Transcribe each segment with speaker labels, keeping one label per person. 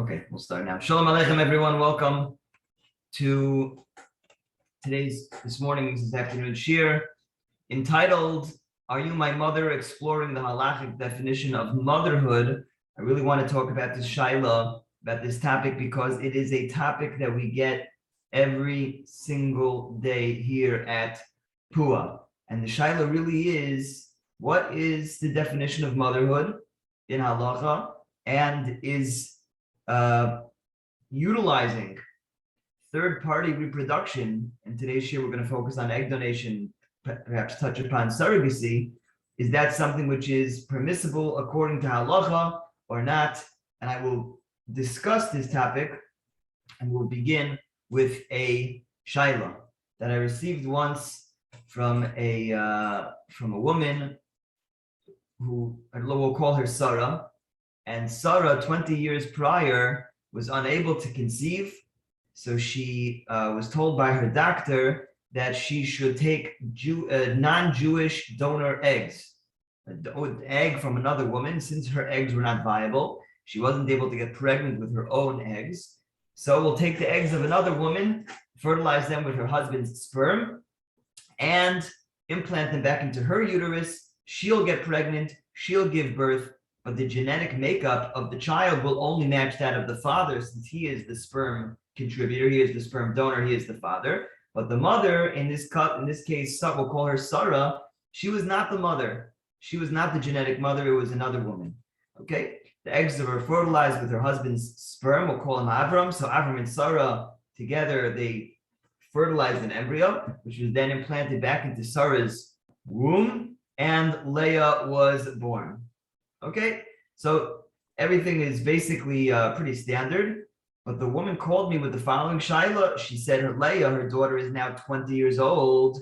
Speaker 1: Okay, we'll start now. Shalom Aleichem, everyone. Welcome to this morning's, this afternoon shir, entitled, Are You My Mother? Exploring the halachic definition of motherhood. I really want to talk about this shaila, about this topic, because it is a topic that we get every single day here at Pua. And the shaila really is, what is the definition of motherhood in halacha, and is utilizing third-party reproduction. In today's year, we're going to focus on egg donation, perhaps touch upon surrogacy. Is that something which is permissible according to halacha or not? And I will discuss this topic, and we'll begin with a shaila that I received once from a woman who we'll call her Sarah. And Sarah, 20 years prior, was unable to conceive. So she was told by her doctor that she should take non-Jewish donor eggs, an egg from another woman. Since her eggs were not viable, she wasn't able to get pregnant with her own eggs. So we'll take the eggs of another woman, fertilize them with her husband's sperm, and implant them back into her uterus. She'll get pregnant, she'll give birth, but the genetic makeup of the child will only match that of the father, since he is the sperm contributor, he is the sperm donor, he is the father. But the mother, in this case, we'll call her Sarah, she was not the mother. She was not the genetic mother, it was another woman. Okay? The eggs were fertilized with her husband's sperm, we'll call him Avram. So Avram and Sarah, together, they fertilized an embryo, which was then implanted back into Sarah's womb, and Leah was born. Okay, so everything is basically pretty standard, but the woman called me with the following shaila. She said her Leah, her daughter, is now 20 years old.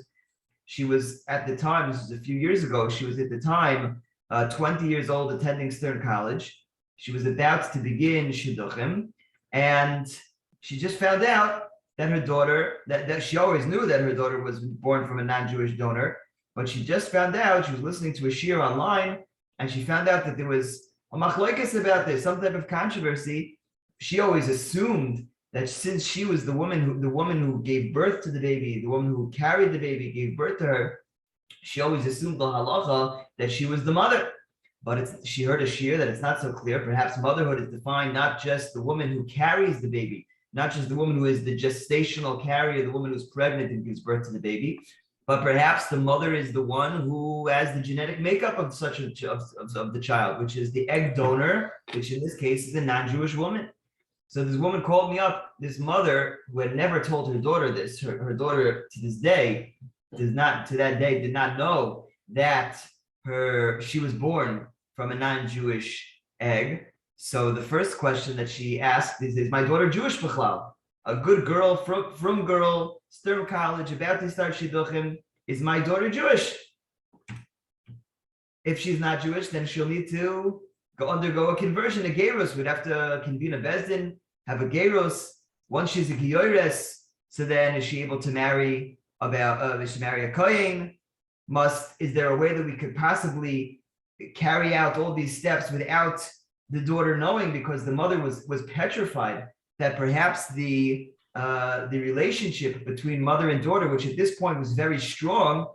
Speaker 1: She was at the time, this was a few years ago, she was at the time 20 years old, attending Stern College. She was about to begin shidduchim, and she just found out that her daughter, that she always knew that her daughter was born from a non-Jewish donor, but she just found out, she was listening to a shir online, and she found out that there was a machlokes about this, some type of controversy. She always assumed that since she was the woman who gave birth to the baby, the woman who carried the baby, gave birth to her, she always assumed the halacha that she was the mother. But she heard a shir that it's not so clear. Perhaps motherhood is defined not just the woman who carries the baby, not just the woman who is the gestational carrier, the woman who's pregnant and gives birth to the baby, but perhaps the mother is the one who has the genetic makeup of such of the child, which is the egg donor, which in this case is a non-Jewish woman. So this woman called me up, this mother who had never told her daughter this. Her daughter to this day did not know that she was born from a non-Jewish egg. So the first question that she asked is my daughter Jewish b'chlal? A good girl, from girl, Stern College, about to start shidduchim, is my daughter Jewish? If she's not Jewish, then she'll need to undergo a conversion, a gerus. We'd have to convene a bezdin, have a gerus. Once she's a giyores, so then is she able to marry a kohen? Is there a way that we could possibly carry out all these steps without the daughter knowing, because the mother was petrified that perhaps the relationship between mother and daughter, which at this point was very strong,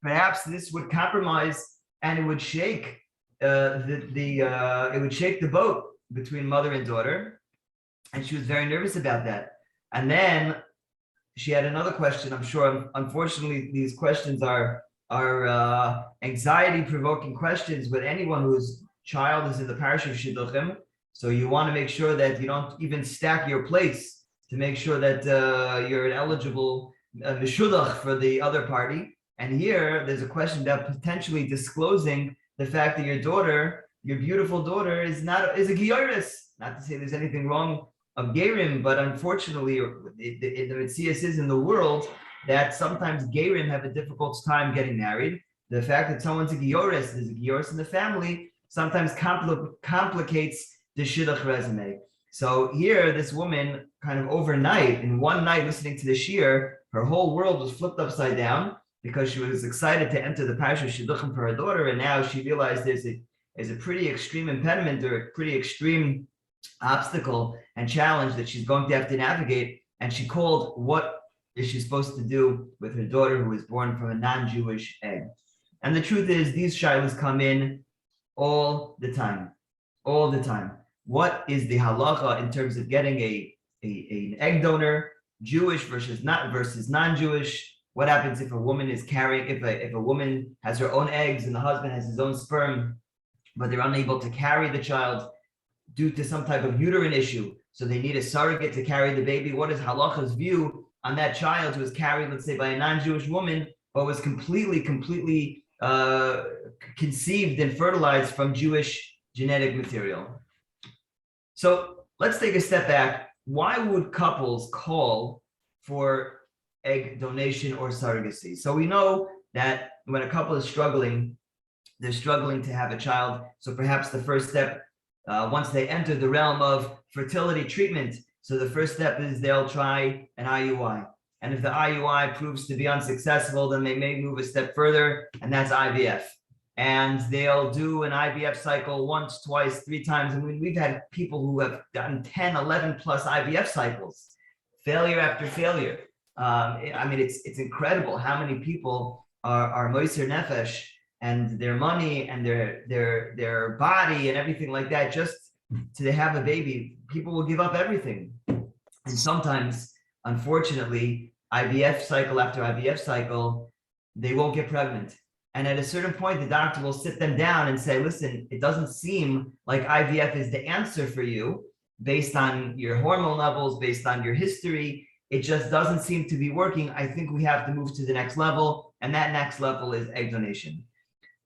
Speaker 1: perhaps this would compromise and it would shake it would shake the boat between mother and daughter, and she was very nervous about that. And then she had another question. I'm sure, unfortunately, these questions are anxiety-provoking questions with anyone whose child is in the parish of shidduchim. So you want to make sure that you don't even stack your plates to make sure that you're an eligible meshudach for the other party. And here, there's a question about potentially disclosing the fact that your daughter, your beautiful daughter, is a giyores. Not to say there's anything wrong of gerim, but unfortunately, the Metzias is in the world that sometimes gerim have a difficult time getting married. The fact that someone's a giyores, there's a giyores in the family, sometimes complicates the shidduch resume. So here, this woman kind of overnight, in one night listening to the shir, her whole world was flipped upside down because she was excited to enter the parish of shidduchim for her daughter, and now she realized there's a pretty extreme impediment or a pretty extreme obstacle and challenge that she's going to have to navigate. And she called, what is she supposed to do with her daughter who was born from a non-Jewish egg? And the truth is, these shilas come in all the time, all the time. What is the halacha in terms of getting an egg donor, Jewish versus non-Jewish? What happens if a woman is carrying, if a woman has her own eggs and the husband has his own sperm, but they're unable to carry the child due to some type of uterine issue, so they need a surrogate to carry the baby? What is halacha's view on that child who was carried, let's say, by a non-Jewish woman, but was completely conceived and fertilized from Jewish genetic material? So let's take a step back. Why would couples call for egg donation or surrogacy? So we know that when a couple is struggling, they're struggling to have a child. So perhaps the first step, once they enter the realm of fertility treatment, so the first step is they'll try an IUI. And if the IUI proves to be unsuccessful, then they may move a step further, and that's IVF. And they'll do an IVF cycle once, twice, 3 times. I mean, we've had people who have gotten 10, 11 plus IVF cycles, failure after failure. I mean, it's incredible how many people are moiser nefesh and their money and their body and everything like that just to have a baby. People will give up everything. And sometimes, unfortunately, IVF cycle after IVF cycle, they won't get pregnant. And at a certain point, the doctor will sit them down and say, listen, it doesn't seem like IVF is the answer for you based on your hormone levels, based on your history. It just doesn't seem to be working. I think we have to move to the next level. And that next level is egg donation.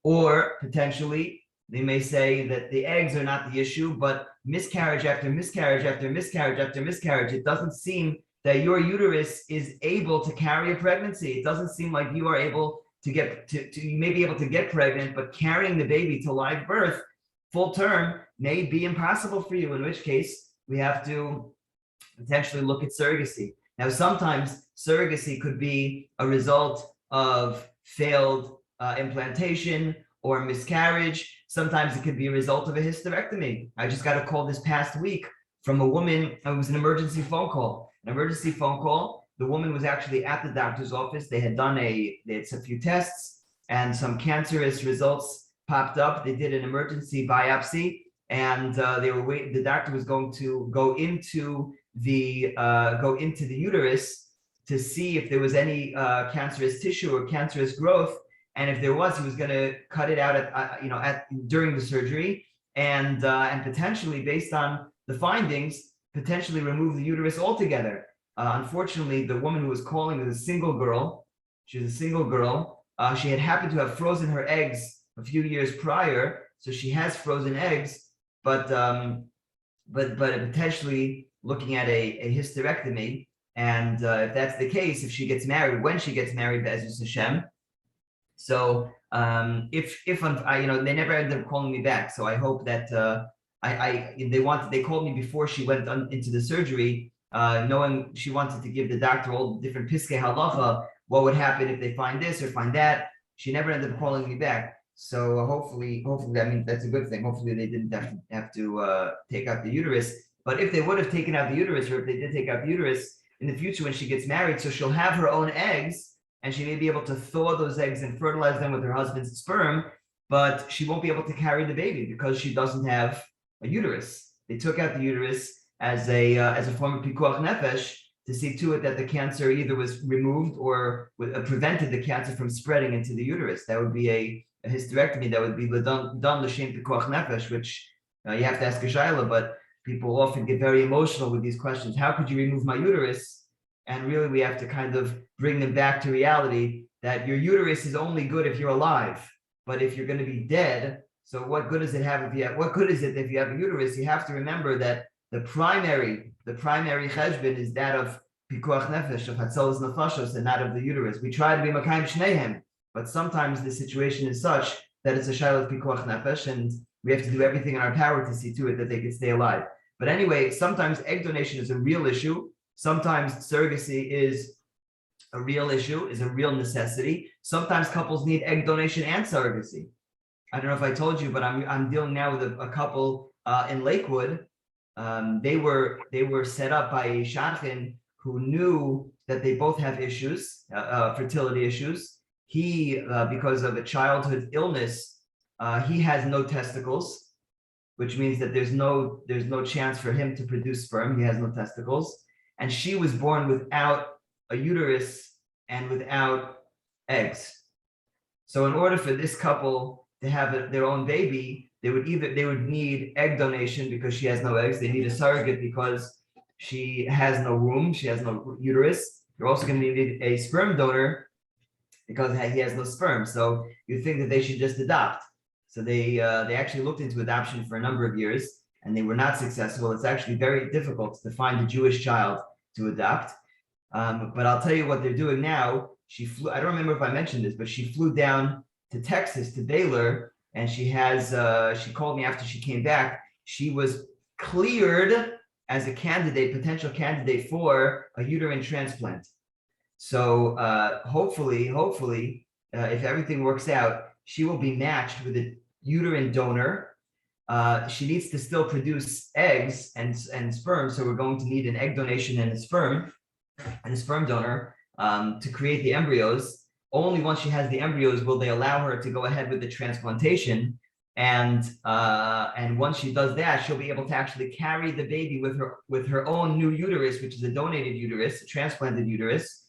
Speaker 1: Or potentially, they may say that the eggs are not the issue, but miscarriage after miscarriage after miscarriage after miscarriage, it doesn't seem that your uterus is able to carry a pregnancy. It doesn't seem like you are able to get you may be able to get pregnant, but carrying the baby to live birth full term may be impossible for you, in which case we have to potentially look at surrogacy. Now, sometimes surrogacy could be a result of failed implantation or miscarriage. Sometimes it could be a result of a hysterectomy. I just got a call this past week from a woman. It was an emergency phone call. The woman was actually at the doctor's office. They had done a few tests and some cancerous results popped up. They did an emergency biopsy, and they were waiting. The doctor was going to go into the uterus to see if there was any cancerous tissue or cancerous growth, and if there was, he was going to cut it out during the surgery, and potentially, based on the findings, potentially remove the uterus altogether. Unfortunately, the woman who was calling was a single girl. She was a single girl. She had happened to have frozen her eggs a few years prior, so she has frozen eggs, but potentially looking at a hysterectomy. And if that's the case, if she gets married, when she gets married, Be'ezus Hashem. So if they never ended up calling me back. So I hope that they called me before she went into the surgery, knowing she wanted to give the doctor all the different piskei halacha, what would happen if they find this or find that. She never ended up calling me back. So hopefully, I mean, that's a good thing. Hopefully they didn't have to take out the uterus. But if they would have taken out the uterus, or if they did take out the uterus in the future when she gets married, so she'll have her own eggs, and she may be able to thaw those eggs and fertilize them with her husband's sperm, but she won't be able to carry the baby because she doesn't have a uterus. They took out the uterus as a form of pikuach nefesh to see to it that the cancer either was removed or prevented the cancer from spreading into the uterus. That would be a hysterectomy. That would be done l'shem pikuach nefesh, which you have to ask a shayla, but people often get very emotional with these questions. How could you remove my uterus? And really, we have to kind of bring them back to reality that your uterus is only good if you're alive. But if you're going to be dead, so what good does it have what good is it if you have a uterus? You have to remember that the primary cheshbon is that of pikuach nefesh, of hatzalas nefashos, and not of the uterus. We try to be makayim shnehem, but sometimes the situation is such that it's a shayla of pikuach nefesh, and we have to do everything in our power to see to it that they can stay alive. But anyway, sometimes egg donation is a real issue. Sometimes surrogacy is a real issue, is a real necessity. Sometimes couples need egg donation and surrogacy. I don't know if I told you, but I'm dealing now with a couple in Lakewood they were set up by a shadchan who knew that they both have issues, fertility issues. He, because of a childhood illness, he has no testicles, which means that there's no chance for him to produce sperm. He has no testicles, and she was born without a uterus and without eggs. So in order for this couple to have their own baby, they would need egg donation because she has no eggs. They need a surrogate because she has no womb, she has no uterus. They're also going to need a sperm donor because he has no sperm. So you think that they should just adopt. So they actually looked into adoption for a number of years and they were not successful. It's actually very difficult to find a Jewish child to adopt. But I'll tell you what they're doing now. She flew, I don't remember if I mentioned this, but she flew down to Texas, to Baylor, and she called me after she came back. She was cleared as a potential candidate for a uterine transplant. So hopefully, if everything works out, she will be matched with a uterine donor. She needs to still produce eggs and sperm, so we're going to need an egg donation and a sperm donor to create the embryos. Only once she has the embryos will they allow her to go ahead with the transplantation. And once she does that, she'll be able to actually carry the baby with her own new uterus, which is a donated uterus, a transplanted uterus,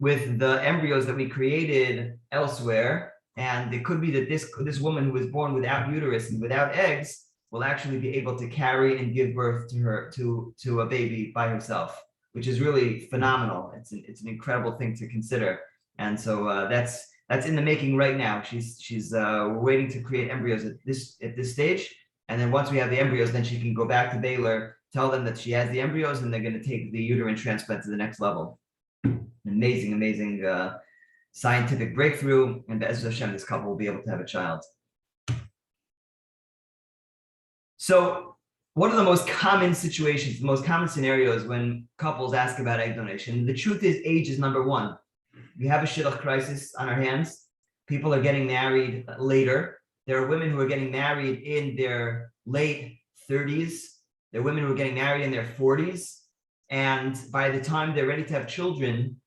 Speaker 1: with the embryos that we created elsewhere. And it could be that this woman who was born without uterus and without eggs will actually be able to carry and give birth to a baby by herself, which is really phenomenal. It's an incredible thing to consider. And so that's in the making right now. We're waiting to create embryos at this stage. And then once we have the embryos, then she can go back to Baylor, tell them that she has the embryos, and they're going to take the uterine transplant to the next level. Amazing scientific breakthrough. And Be'ez Hashem, this couple will be able to have a child. So what are the most common situations, the most common scenarios when couples ask about egg donation? The truth is age is number one. We have a shidduch crisis on our hands. People are getting married later. There are women who are getting married in their late 30s. There are women who are getting married in their 40s. And by the time they're ready to have children,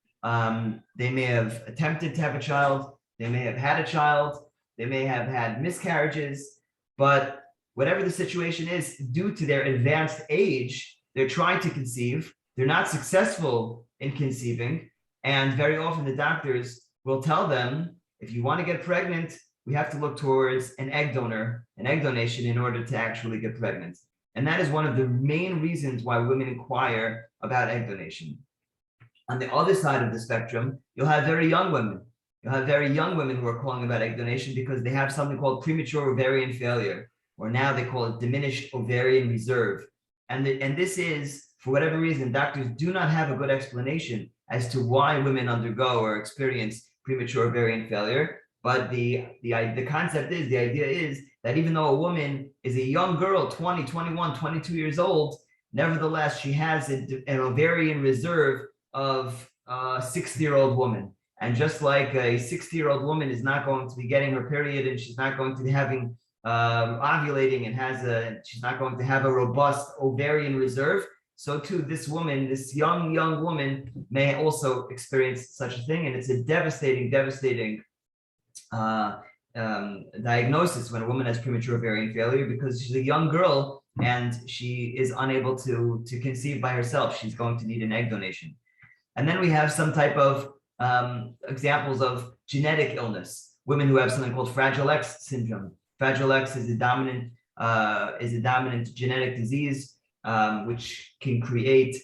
Speaker 1: they may have attempted to have a child. They may have had a child. They may have had miscarriages. But whatever the situation is, due to their advanced age, they're trying to conceive. They're not successful in conceiving. And very often the doctors will tell them, if you want to get pregnant, we have to look towards an egg donation in order to actually get pregnant. And that is one of the main reasons why women inquire about egg donation. On the other side of the spectrum, you'll have very young women. You'll have very young women who are calling about egg donation because they have something called premature ovarian failure, or now they call it diminished ovarian reserve. And this is, for whatever reason, doctors do not have a good explanation as to why women undergo or experience premature ovarian failure. But the concept is, the idea is that even though a woman is a young girl, 20, 21, 22 years old, nevertheless, she has an ovarian reserve of a 60-year-old woman. And just like a 60-year-old woman is not going to be getting her period and she's not going to be having ovulating and she's not going to have a robust ovarian reserve, so too this woman, this young woman, may also experience such a thing. And it's a devastating diagnosis when a woman has premature ovarian failure, because she's a young girl and she is unable to conceive by herself. She's going to need an egg donation. And then we have some type of examples of genetic illness. Women who have something called Fragile X syndrome. Fragile X is a dominant genetic disease, which can create,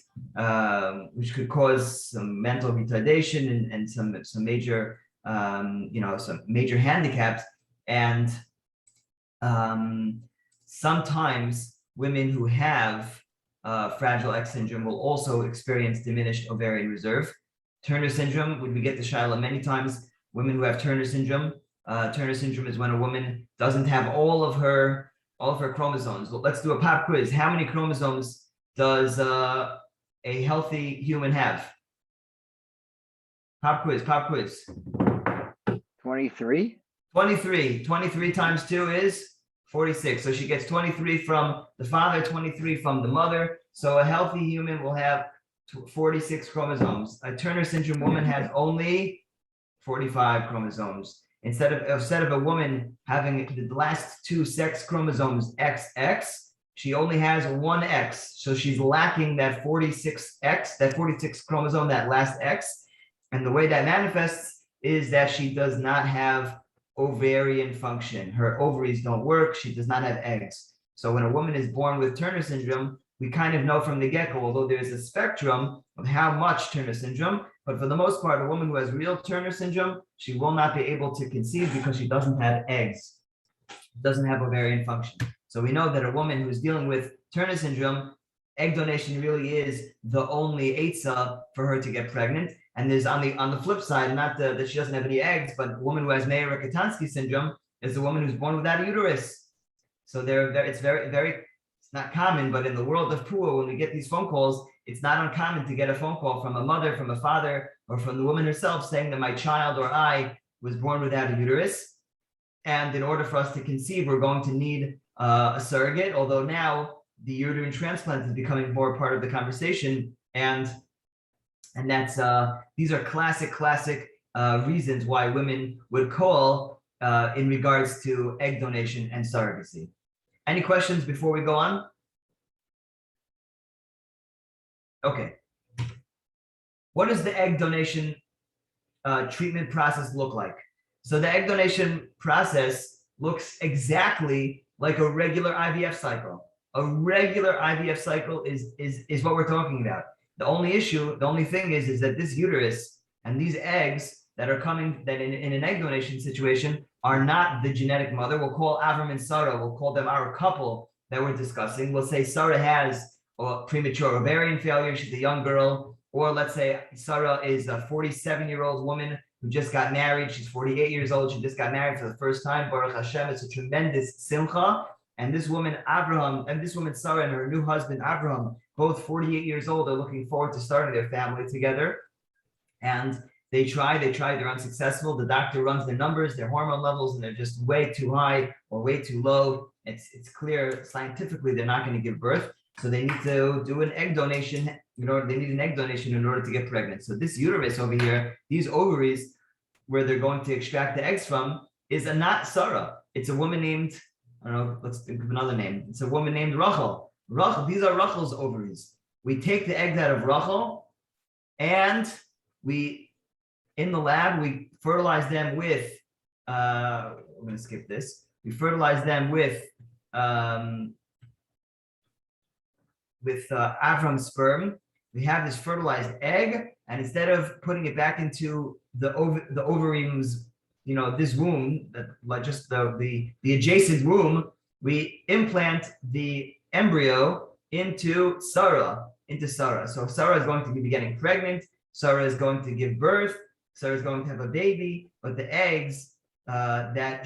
Speaker 1: which could cause some mental retardation and some major, some major handicaps. And sometimes women who have Fragile X syndrome will also experience diminished ovarian reserve. Turner syndrome, we get the shaila many times. Women who have Turner syndrome is when a woman doesn't have all of her chromosomes. Let's do a pop quiz. How many chromosomes does a healthy human have? Pop quiz.
Speaker 2: 23.
Speaker 1: 23 times 2 is 46. So she gets 23 from the father, 23 from the mother. So a healthy human will have 46 chromosomes. A Turner syndrome woman has only 45 chromosomes. Instead of a woman having the last two sex chromosomes XX, she only has one X. So she's lacking that 46X, that 46 chromosome, that last X. And the way that manifests is that she does not have ovarian function. Her ovaries don't work. She does not have eggs. So when a woman is born with Turner syndrome, we kind of know from the get-go, although there's a spectrum of how much Turner syndrome, but for the most part, a woman who has real Turner syndrome, she will not be able to conceive because she doesn't have eggs, doesn't have ovarian function. So we know that a woman who's dealing with Turner syndrome, egg donation really is the only eitzah for her to get pregnant. And there's on the flip side, not that she doesn't have any eggs, but a woman who has Meyer-Rokitansky syndrome is a woman who's born without a uterus. So it's very it's not common, but in the world of Pua, when we get these phone calls, it's not uncommon to get a phone call from a mother, from a father, or from the woman herself saying that my child or I was born without a uterus. And in order for us to conceive, we're going to need a surrogate, although now the uterine transplant is becoming more part of the conversation. And that's these are classic reasons why women would call in regards to egg donation and surrogacy. Any questions before we go on? Okay. What does the egg donation treatment process look like? So the egg donation process looks exactly like a regular IVF cycle. A regular IVF cycle is what we're talking about. The only thing is that this uterus and these eggs that are coming, that in an egg donation situation, are not the genetic mother. We'll call Avram and Sarah, we'll call them our couple that we're discussing. We'll say Sarah has premature ovarian failure, she's a young girl, or let's say Sarah is a 47-year-old woman who just got married, she's 48 years old, she just got married for the first time, Baruch Hashem, it's a tremendous simcha. And this woman, Sarah, and her new husband, Abraham, both 48 years old, are looking forward to starting their family together. And they try, they're unsuccessful. The doctor runs their numbers, their hormone levels, and they're just way too high or way too low. It's clear scientifically they're not going to give birth. So they need to do an egg donation in order to get pregnant. So this uterus over here, these ovaries, where they're going to extract the eggs from, is not Sarah. It's a woman named, I don't know, let's think of another name. It's a woman named Rachel. These are Rachel's ovaries. We take the eggs out of Rachel, and in the lab, we fertilize them with, we're going to skip this. We fertilize them with Avram's sperm. We have this fertilized egg, and instead of putting it back into the ovaries, this womb, like just the adjacent womb, we implant the embryo into Sarah. So Sarah is going to be getting pregnant. Sarah is going to give birth. Sarah is going to have a baby, but the eggs that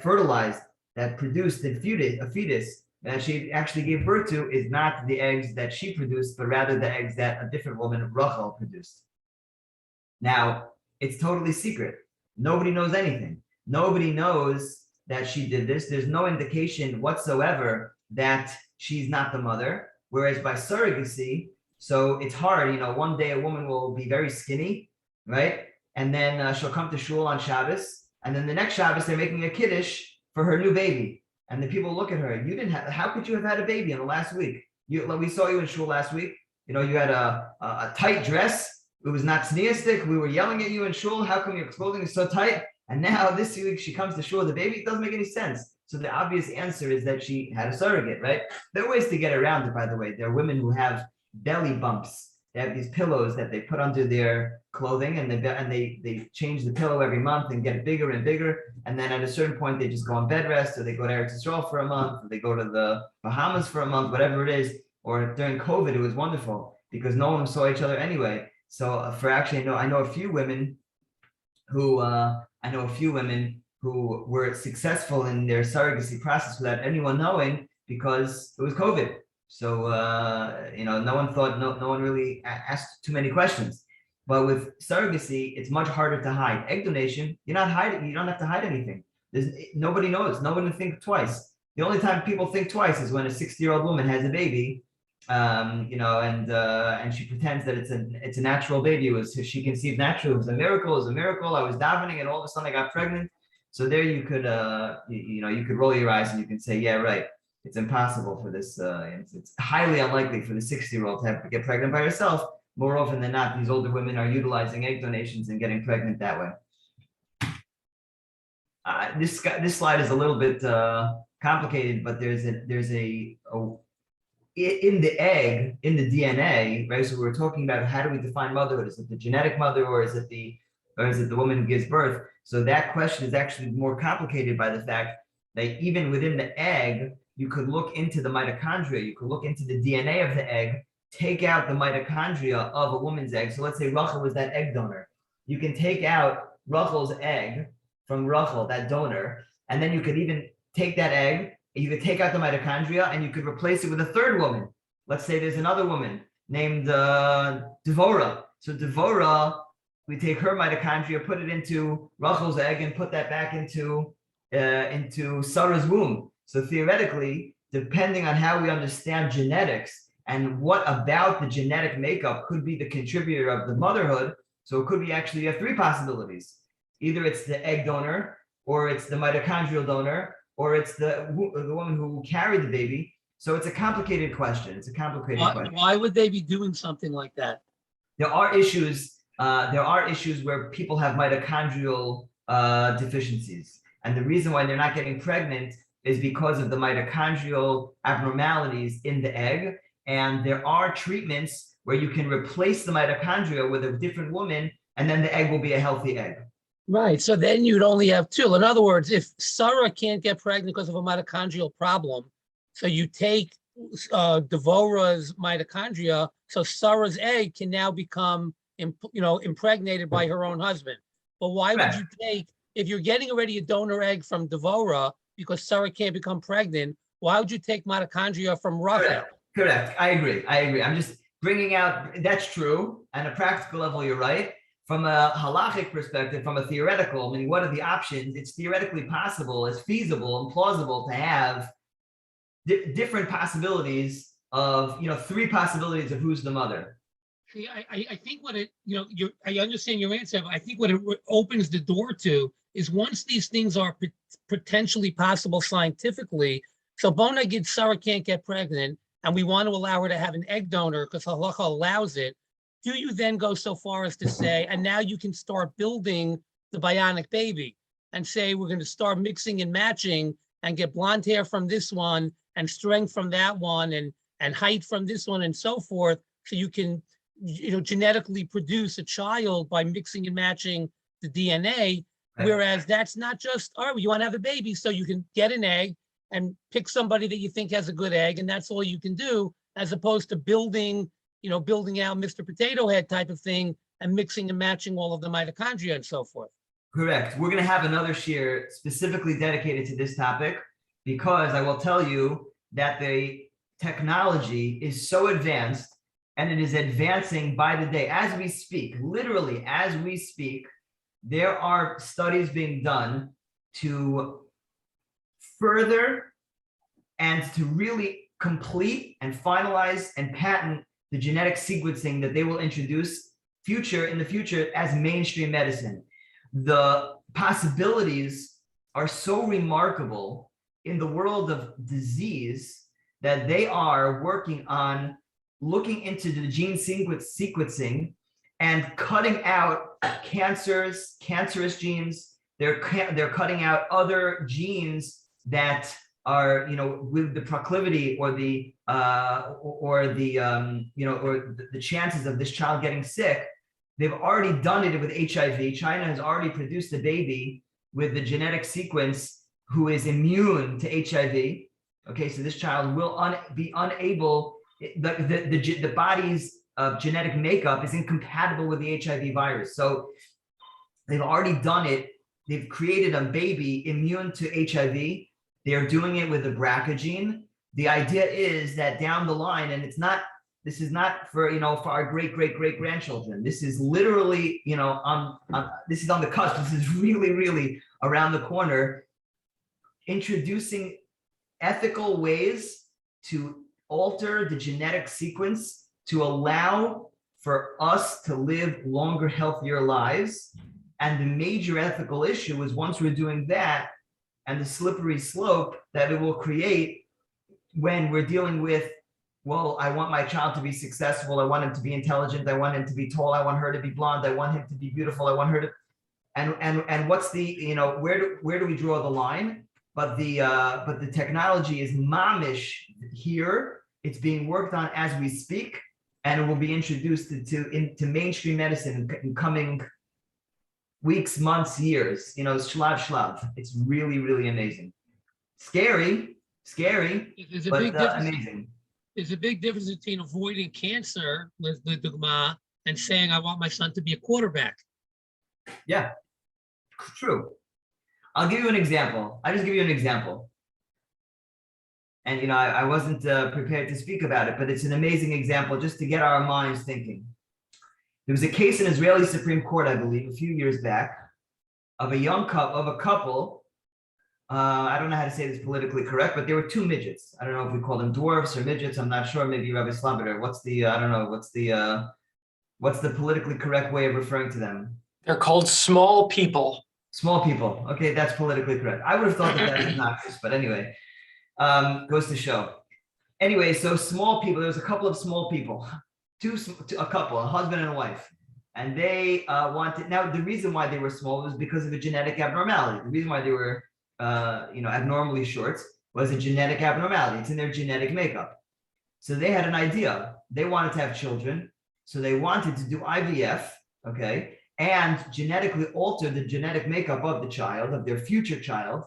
Speaker 1: fertilized, that produced a fetus that she actually gave birth to, is not the eggs that she produced, but rather the eggs that a different woman, Rachel, produced. Now, it's totally secret. Nobody knows anything. Nobody knows that she did this. There's no indication whatsoever that she's not the mother. Whereas by surrogacy, so it's hard. One day a woman will be very skinny, right? And then she'll come to shul on Shabbos, and then the next Shabbos they're making a kiddush for her new baby. And the people look at her. How could you have had a baby in the last week? We saw you in shul last week. You had a tight dress. It was not sneistic. We were yelling at you in shul. How come your clothing is so tight? And now this week she comes to shul with a baby. It doesn't make any sense. So the obvious answer is that she had a surrogate, right? There are ways to get around it, by the way. There are women who have belly bumps. They have these pillows that they put under their clothing, and they change the pillow every month and get bigger and bigger. And then at a certain point, they just go on bed rest, or they go to Eretz Yisrael for a month, or they go to the Bahamas for a month, whatever it is. Or during COVID, it was wonderful because no one saw each other anyway. So I know a few women who were successful in their surrogacy process without anyone knowing because it was COVID. So no one really asked too many questions. But with surrogacy, it's much harder to hide. Egg donation, you're not hiding. You don't have to hide anything. Nobody knows. No one would think twice. The only time people think twice is when a 60-year-old woman has a baby, and she pretends that it's a natural baby. She conceived naturally. It was a miracle. It was a miracle. I was davening, and all of a sudden I got pregnant. So there you could you could roll your eyes and you can say, yeah, right. It's impossible for this. It's highly unlikely for the 60-year-old to get pregnant by herself. More often than not, these older women are utilizing egg donations and getting pregnant that way. This slide is a little bit complicated, but there's a in the egg, in the DNA, right? So we're talking about how do we define motherhood? Is it the genetic mother, or is it the woman who gives birth? So that question is actually more complicated by the fact that even within the egg, you could look into the mitochondria, you could look into the DNA of the egg, take out the mitochondria of a woman's egg. So let's say Rachel was that egg donor. You can take out Rachel's egg from Rachel, that donor, and then you could even take that egg, you could take out the mitochondria and you could replace it with a third woman. Let's say there's another woman named Devorah. So Devorah, we take her mitochondria, put it into Rachel's egg, and put that back into Sarah's womb. So theoretically, depending on how we understand genetics and what about the genetic makeup could be the contributor of the motherhood, so it could be actually, you have three possibilities. Either it's the egg donor, or it's the mitochondrial donor, or it's the woman who carried the baby. So it's a complicated question. It's a complicated question.
Speaker 2: Why would they be doing something like that?
Speaker 1: There are issues where people have mitochondrial deficiencies. And the reason why they're not getting pregnant is because of the mitochondrial abnormalities in the egg. And there are treatments where you can replace the mitochondria with a different woman, and then the egg will be a healthy egg.
Speaker 2: Right. So then you'd only have two. In other words, if Sarah can't get pregnant because of a mitochondrial problem, so you take Devorah's mitochondria, so Sarah's egg can now become impregnated by her own husband. But why would you take, if you're getting already a donor egg from Devorah because Sarah can't become pregnant, why would you take mitochondria from Rachel?
Speaker 1: Correct. I agree. I'm just bringing out, that's true. On a practical level, you're right. From a halachic perspective, from a theoretical, I mean, what are the options? It's theoretically possible, it's feasible and plausible to have different possibilities of, three possibilities of who's the mother.
Speaker 2: See, I think what it, I understand your answer, but I think what it opens the door to is once these things are potentially possible scientifically, so Bonagid Sarah can't get pregnant, and we want to allow her to have an egg donor because halacha allows it. Do you then go so far as to say, and now you can start building the bionic baby and say, we're going to start mixing and matching and get blonde hair from this one and strength from that one and height from this one and so forth. So you can, genetically produce a child by mixing and matching the DNA. Whereas that's not just, all right, you want to have a baby, so you can get an egg and pick somebody that you think has a good egg, and that's all you can do, as opposed to building out Mr. Potato Head type of thing and mixing and matching all of the mitochondria and so forth.
Speaker 1: Correct. We're going to have another shir specifically dedicated to this topic, because I will tell you that the technology is so advanced, and it is advancing by the day. As we speak, literally as we speak, there are studies being done to further and to really complete and finalize and patent the genetic sequencing that they will introduce in the future as mainstream medicine. The possibilities are so remarkable in the world of disease that they are working on looking into the gene sequencing and cutting out cancerous genes. They're cutting out other genes that are, with the proclivity or the chances of this child getting sick. They've already done it with HIV. China has already produced a baby with the genetic sequence who is immune to HIV. Okay, so this child will be unable, the body's genetic makeup is incompatible with the HIV virus. So they've already done it. They've created a baby immune to HIV. They're doing it with the BRCA gene. The idea is that down the line, and this is not for our great grandchildren. This is literally, this is on the cusp. This is really, really around the corner. introducing ethical ways to alter the genetic sequence to allow for us to live longer, healthier lives. And the major ethical issue is once we're doing that, and the slippery slope that it will create when we're dealing with, well, I want my child to be successful, I want him to be intelligent, I want him to be tall, I want her to be blonde, I want him to be beautiful, I want her to, and what's the, where do we draw the line? But the technology is mamish here. It's being worked on as we speak, and it will be introduced into mainstream medicine in coming weeks, months, years. Shlav. It's really, really amazing. Scary,
Speaker 2: There's a
Speaker 1: but
Speaker 2: big difference.
Speaker 1: amazing.
Speaker 2: There's a big difference between avoiding cancer, Dugma, and saying I want my son to be a quarterback.
Speaker 1: Yeah, true. I'll give you an example. I just give you an example. And I wasn't prepared to speak about it, but it's an amazing example just to get our minds thinking. There was a case in Israeli Supreme Court, I believe, a few years back, of a couple. I don't know how to say this politically correct, but there were two midgets. I don't know if we call them dwarfs or midgets. I'm not sure. Maybe Rabbi Slobodar. What's the politically correct way of referring to them?
Speaker 3: They're called small people.
Speaker 1: Small people. Okay, that's politically correct. I would have thought that was obnoxious, but anyway, goes to show. Anyway, so small people. There was a couple of small people, a couple, a husband and a wife, and they wanted. Now, the reason why they were small was because of a genetic abnormality. The reason why they were, abnormally short was a genetic abnormality. It's in their genetic makeup. So they had an idea. They wanted to have children, so they wanted to do IVF. Okay. And genetically alter the genetic makeup of the child, of their future child,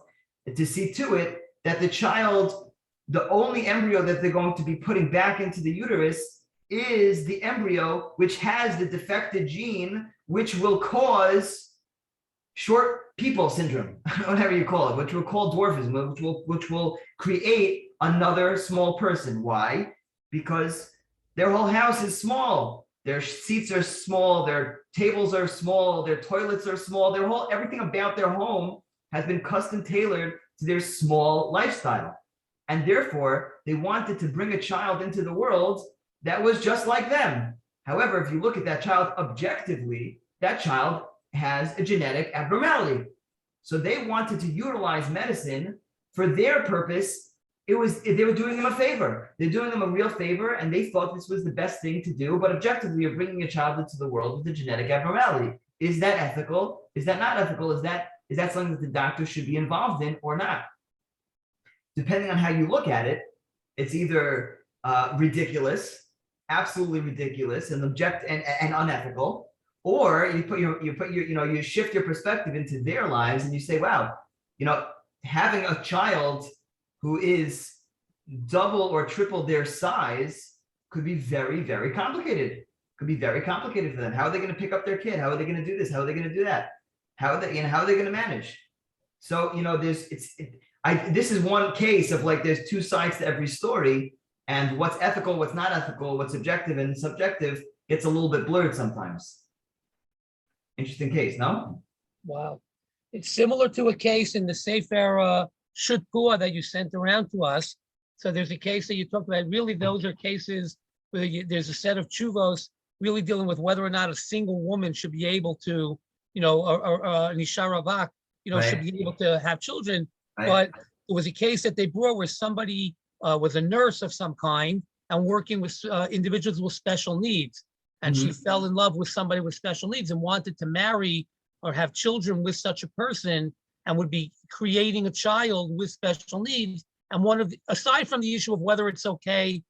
Speaker 1: to see to it that the child, the only embryo that they're going to be putting back into the uterus is the embryo which has the defective gene, which will cause short people syndrome, whatever you call it, which will call dwarfism, which will create another small person. Why? Because their whole house is small. Their seats are small, their tables are small, their toilets are small, everything about their home has been custom tailored to their small lifestyle. And therefore, they wanted to bring a child into the world that was just like them. However, if you look at that child objectively, that child has a genetic abnormality. So they wanted to utilize medicine for their purpose. They were doing them a favor. They're doing them a real favor, and they thought this was the best thing to do. But objectively, you're bringing a child into the world with a genetic abnormality. Is that ethical? Is that not ethical? Is that something that the doctor should be involved in or not? Depending on how you look at it, it's either ridiculous, absolutely ridiculous, and and unethical, or you shift your perspective into their lives and you say, wow, having a child who is double or triple their size could be very, very complicated. Could be very complicated for them. How are they going to pick up their kid? How are they going to do this? How are they going to do that? How are they going to manage? So, this is one case of there's two sides to every story, and what's ethical, what's not ethical, what's objective and subjective gets a little bit blurred sometimes. Interesting case, no?
Speaker 2: Wow. It's similar to a case in the Sefer Shutpua that you sent around to us. So there's a case that you talked about. Really, those are cases where there's a set of chuvos really dealing with whether or not a single woman should be able to, an Isha Ravak, should be able to have children.
Speaker 1: Right.
Speaker 2: But it was a case that they brought where somebody was a nurse of some kind and working with individuals with special needs. And she fell in love with somebody with special needs and wanted to marry or have children with such a person, and would be creating a child with special needs. And aside from the issue of whether it's okay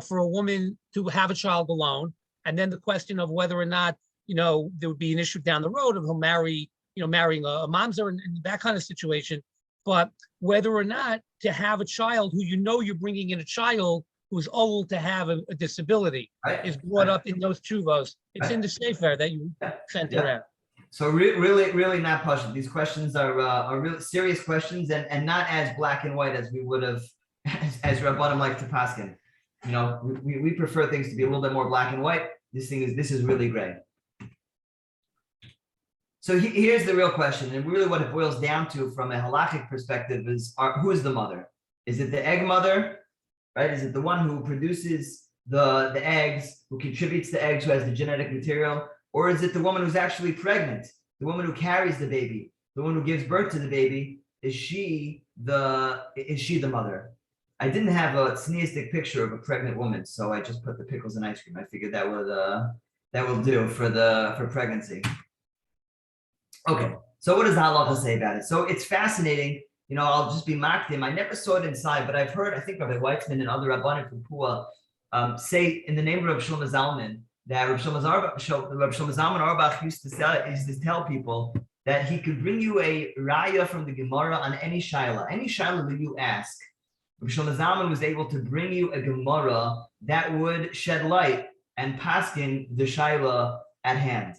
Speaker 2: for a woman to have a child alone, and then the question of whether or not, there would be an issue down the road of him marrying a mamzer and that kind of situation. But whether or not to have a child who you're bringing in a child who's old to have a disability is brought up in those chuvos. It's in the Sefer that you sent around.
Speaker 1: So really, really not pushing. These questions are really serious questions and not as black and white as we would have, as Rabbanim like to paskin. We prefer things to be a little bit more black and white. This is really gray. So here's the real question, and really what it boils down to from a halachic perspective is, who is the mother? Is it the egg mother, right? Is it the one who produces the eggs, who contributes the eggs, who has the genetic material? Or is it the woman who's actually pregnant, the woman who carries the baby, the one who gives birth to the baby? Is she the mother? I didn't have a sneistic picture of a pregnant woman, so I just put the pickles and ice cream. I figured that will do for pregnancy. Okay, so what does the halacha say about it? So it's fascinating. I'll just be makdim. I never saw it inside, but I've heard, I think Rabbi Weitzman and other rabbanim from Pua say in the name of Rabbi Shlomo Zalman that Rabbi Shlomo Zalman Auerbach used to tell people that he could bring you a raya from the Gemara on any shaila that you ask. Rabbi Shlomo Zalman was able to bring you a Gemara that would shed light and paskin the shaila at hand.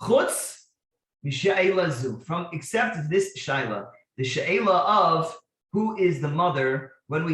Speaker 1: Chutz except this shaila, the shaila of who is the mother when we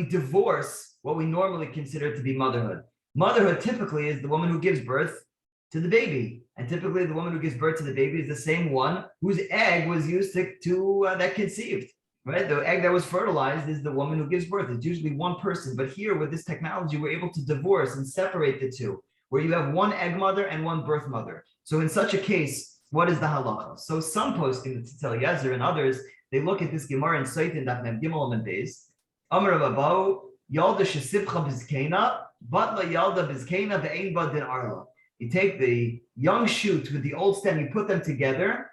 Speaker 1: divorce what we normally consider to be motherhood. Motherhood typically is the woman who gives birth to the baby, and typically the woman who gives birth to the baby is the same one whose egg was used to that conceived. Right, the egg that was fertilized is the woman who gives birth. It's usually one person, but here with this technology, we're able to divorce and separate the two, where you have one egg mother and one birth mother. So in such a case, what is the halacha? So some posting the Tzitz Eliezer and others, they look at this Gemara in Seitin Daf Mem Gimel and Beis. Amar Rabbahu Yalda Shesivcha Bizkena, Batla Yalda Bizkena ve'ein ba din arla. You take the young shoot with the old stem, you put them together.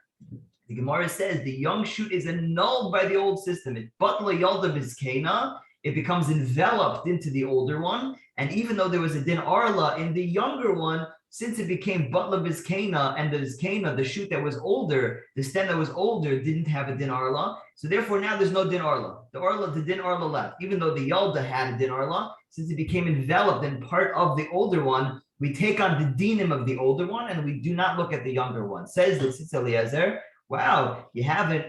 Speaker 1: The Gemara says the young shoot is annulled by the old system. It Batla Yalda Bizkena. It becomes enveloped into the older one. And even though there was a din arla in the younger one, since it became Batla Bizkena, and the Bizkena, the shoot that was older, the stem that was older, didn't have a din arla. So therefore now there's no din arla. The din arla left. Even though the Yalda had a din arla, since it became enveloped and part of the older one, we take on the dinim of the older one and we do not look at the younger one. Says the Tzitz Eliezer, wow, you have an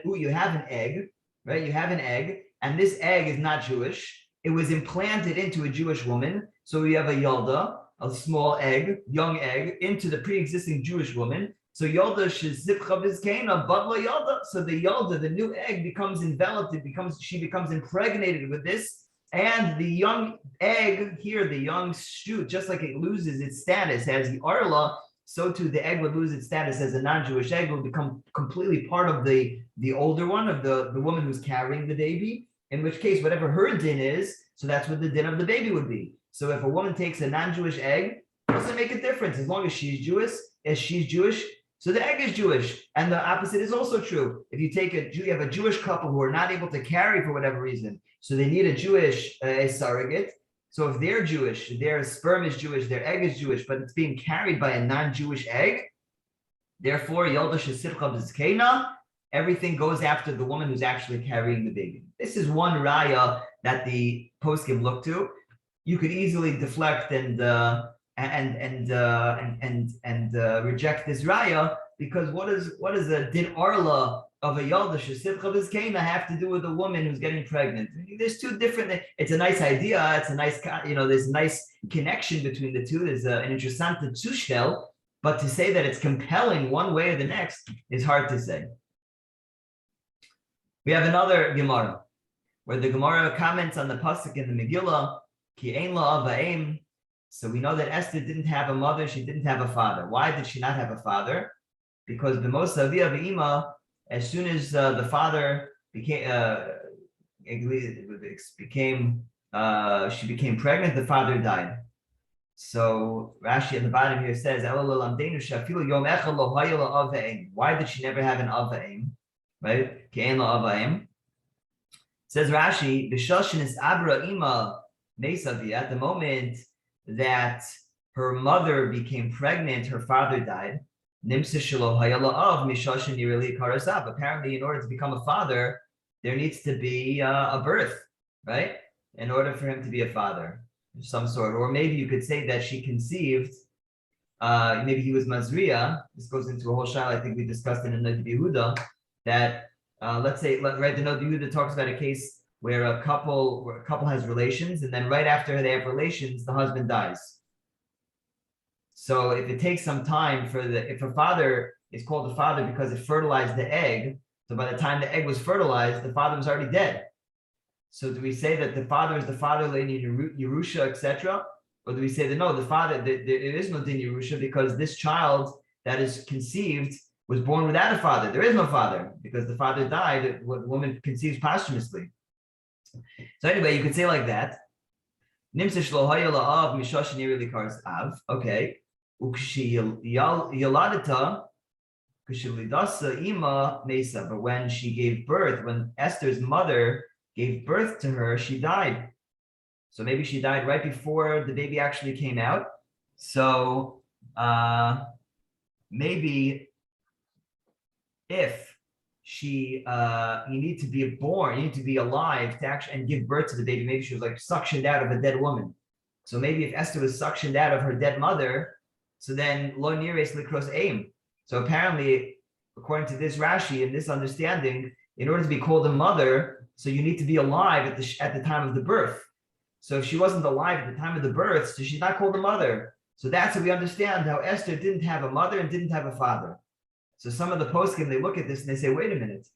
Speaker 1: egg, right? You have an egg, and this egg is not Jewish. It was implanted into a Jewish woman. So we have a Yalda, a small egg, young egg, into the pre-existing Jewish woman. So Yalda shezipcha bizkena, batla Yalda. So the Yalda, the new egg, becomes enveloped. She becomes impregnated with this. And the young egg here, the young shoot, just like it loses its status as the arla, so too the egg would lose its status as a non-Jewish egg, will become completely part of the older one, of the woman who's carrying the baby, in which case whatever her din is, so that's what the din of the baby would be. So if a woman takes a non-Jewish egg, it doesn't make a difference as long as she's Jewish, so the egg is Jewish. And the opposite is also true. If you have a Jewish couple who are not able to carry for whatever reason, so they need a Jewish surrogate. So if they're Jewish, their sperm is Jewish, their egg is Jewish, but it's being carried by a non-Jewish egg, therefore, Yalda shesivcha b'zkeina, everything goes after the woman who's actually carrying the baby. This is one raya that the poskim look to. You could easily deflect and reject this raya, because what is a din arla of a Yalda shesivcha b'zkeina have to do with a woman who's getting pregnant? There's two different. It's a nice idea. It's a nice, there's a nice connection between the two. There's an interessante zushtel, but to say that it's compelling one way or the next is hard to say. We have another Gemara where the Gemara comments on the pasuk in the Megillah, Ki ein la avaim. So we know that Esther didn't have a mother, she didn't have a father. Why did she not have a father? Because b'mos avia v'ima, as soon as the father became she became pregnant, the father died. So Rashi at the bottom here says, why did she never have an avaim? Right? Says Rashi, is abra ima at the moment that her mother became pregnant, her father died. Apparently, in order to become a father, there needs to be a birth, right? In order for him to be a father of some sort. Or maybe you could say that she conceived, maybe he was Mazriya. This goes into a whole shayla I think we discussed in the Nod Yehuda, that let's say, right, the Nod Yehuda talks about a case where a couple has relations, and then right after they have relations, the husband dies. So if it takes some time if a father is called a father because it fertilized the egg, so by the time the egg was fertilized, the father was already dead. So do we say that the father is the father in Yerusha, etc.? Or do we say that no, the father, there is no din Yerusha because this child that is conceived was born without a father. There is no father because the father died. The woman conceives posthumously. So anyway, you could say like that. Okay. But when she gave birth, when Esther's mother gave birth to her, she died. So maybe she died right before the baby actually came out. So maybe if you need to be born, you need to be alive to actually and give birth to the baby. Maybe she was like suctioned out of a dead woman. So maybe if Esther was suctioned out of her dead mother, so then lo nires likros aim. So apparently, according to this Rashi and this understanding, in order to be called a mother, so you need to be alive at the time of the birth. So if she wasn't alive at the time of the birth, so she's not called a mother. So that's how we understand how Esther didn't have a mother and didn't have a father. So some of the poskim, they look at this and they say, wait a minute.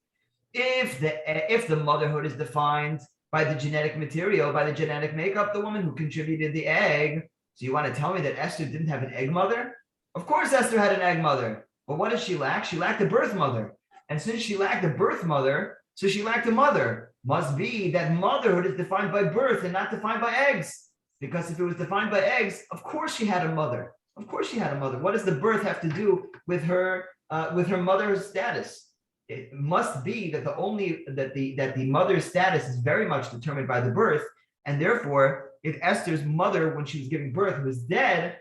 Speaker 1: If the motherhood is defined by the genetic material, by the genetic makeup, the woman who contributed the egg, so you want to tell me that Esther didn't have an egg mother? Of course Esther had an egg mother. But what did she lack? She lacked a birth mother. And since she lacked a birth mother, so she lacked a mother. Must be that motherhood is defined by birth and not defined by eggs. Because if it was defined by eggs, of course she had a mother. Of course she had a mother. What does the birth have to do with her mother's status? It must be that the mother's status is very much determined by the birth, and therefore, if Esther's mother, when she was giving birth, was dead,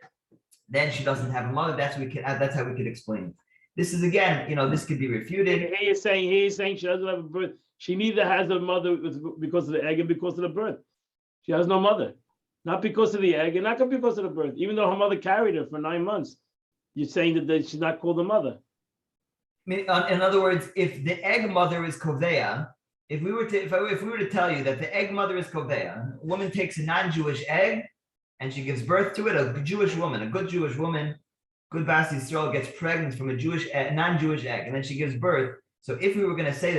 Speaker 1: then she doesn't have a mother. That's how we could explain it. This is again, this could be refuted.
Speaker 4: He's saying she doesn't have a birth. She neither has a mother because of the egg and because of the birth. She has no mother, not because of the egg and not because of the birth. Even though her mother carried her for 9 months, you're saying that she's not called a mother.
Speaker 1: In other words, if the egg mother is kovea, if we were to tell you that the egg mother is kovea, a woman takes a non-Jewish egg and she gives birth to it, a good Jewish woman, good Bas Yisrael gets pregnant from a non-Jewish egg, and then she gives birth. So if we were going to say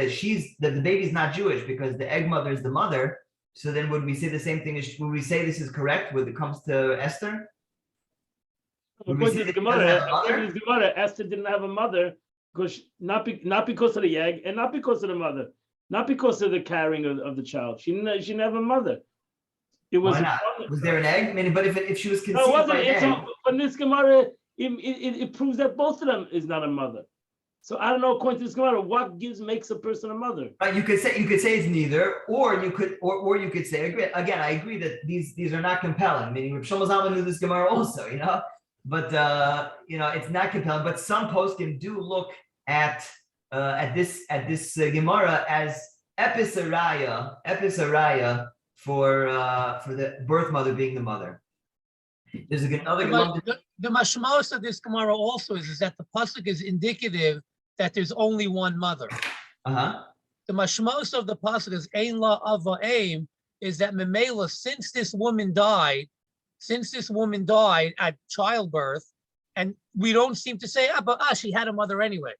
Speaker 1: that the baby's not Jewish because the egg mother is the mother, so then would we say the same thing? Would we say this is correct when it comes to Esther?
Speaker 4: According to the Gemara, Esther didn't have a mother because not because of the egg and not because of the mother, not because of the carrying of the child. She didn't have a mother. It was.
Speaker 1: Why not? Was there an egg? I mean, but if she was conceived by
Speaker 4: an egg, but in this Gemara, it proves that both of them is not a mother. So I don't know, according to this Gemara, what makes a person a mother?
Speaker 1: You could say it's neither, or you could say again. I agree that these are not compelling. Meaning, Shlomo Zalman knew this Gemara also, but it's not compelling. But some poskim do look at this Gemara as episaraya for the birth mother being the mother. There's another Gemara.
Speaker 2: The mashmos of this Gemara also is that the pasuk is indicative that there's only one mother.
Speaker 1: Uh-huh.
Speaker 2: The mashmos of the pasuk is ein la ava aim, is that memela, since this woman died at childbirth, and we don't seem to say, she had a mother anyway,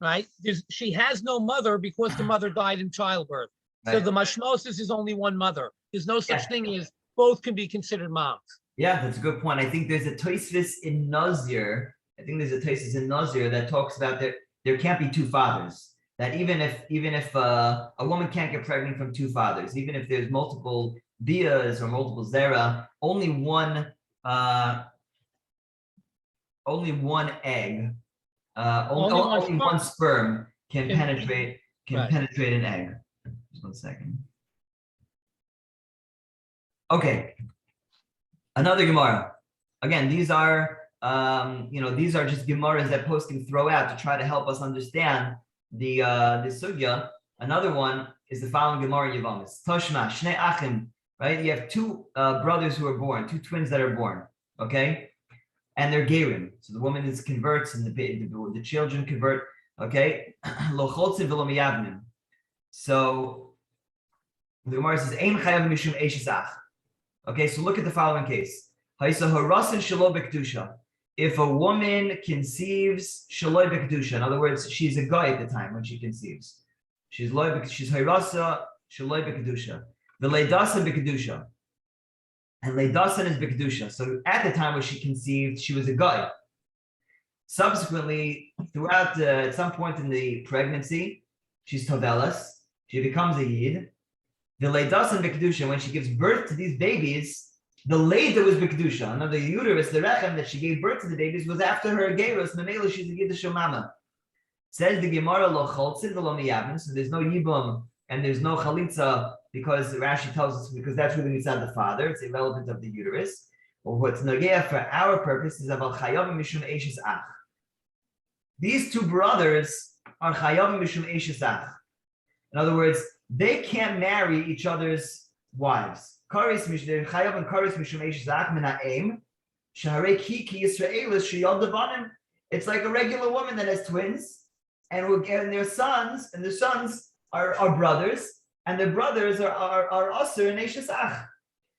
Speaker 2: right? She has no mother because the mother died in childbirth. Right. So the mashmos is only one mother. There's no such thing as both can be considered moms. Yeah,
Speaker 1: that's a good point. I think there's a Tosfos in Nazir. That talks about that there can't be two fathers. That even if a woman can't get pregnant from two fathers, even if there's multiple bias or multiple zera, only one egg, only one sperm can penetrate an egg. Just 1 second. Okay. Another Gemara. Again, these are just Gemaras that poskim throw out to try to help us understand the sugya. Another one is the following Gemara in Yevamos. Toshma Shnei Achim. Right, you have two brothers who are born, two twins that are born. Okay, and they're gerim. So the woman converts, and the children convert. Okay, lo choltzin v'lo miyavnim. So the Gemara says ein chayav mishum eishizach. Okay, so look at the following case. if a woman conceives shaloi b'kedusha, in other words, she's a guy at the time when she conceives. She's hayrasa shaloi b'kedusha. The leidasa b'kedusha. And leidasan is b'kedusha. So at the time when she conceived, she was a guy. Subsequently, throughout at some point in the pregnancy, she's tovelas. She becomes a yid. The leidasan b'kedusha, when she gives birth to these babies, the leida was b'kedusha. Another uterus, the rechem that she gave birth to the babies was after her gerus. Memela, she's a yiddish mama. Says the Gemara lo choltzin v'lo miyavin. So there's no yibum and there's no chalitza because Rashi tells us because that's really inside the father. It's irrelevant of the uterus. Or what's nagea for our purpose is aval chayavim mishum eishes ach. These two brothers are chayavim mishum eishes ach. In other words, they can't marry each other's wives. It's like a regular woman that has twins, and their sons, are brothers, and their brothers are usher and eishes ach.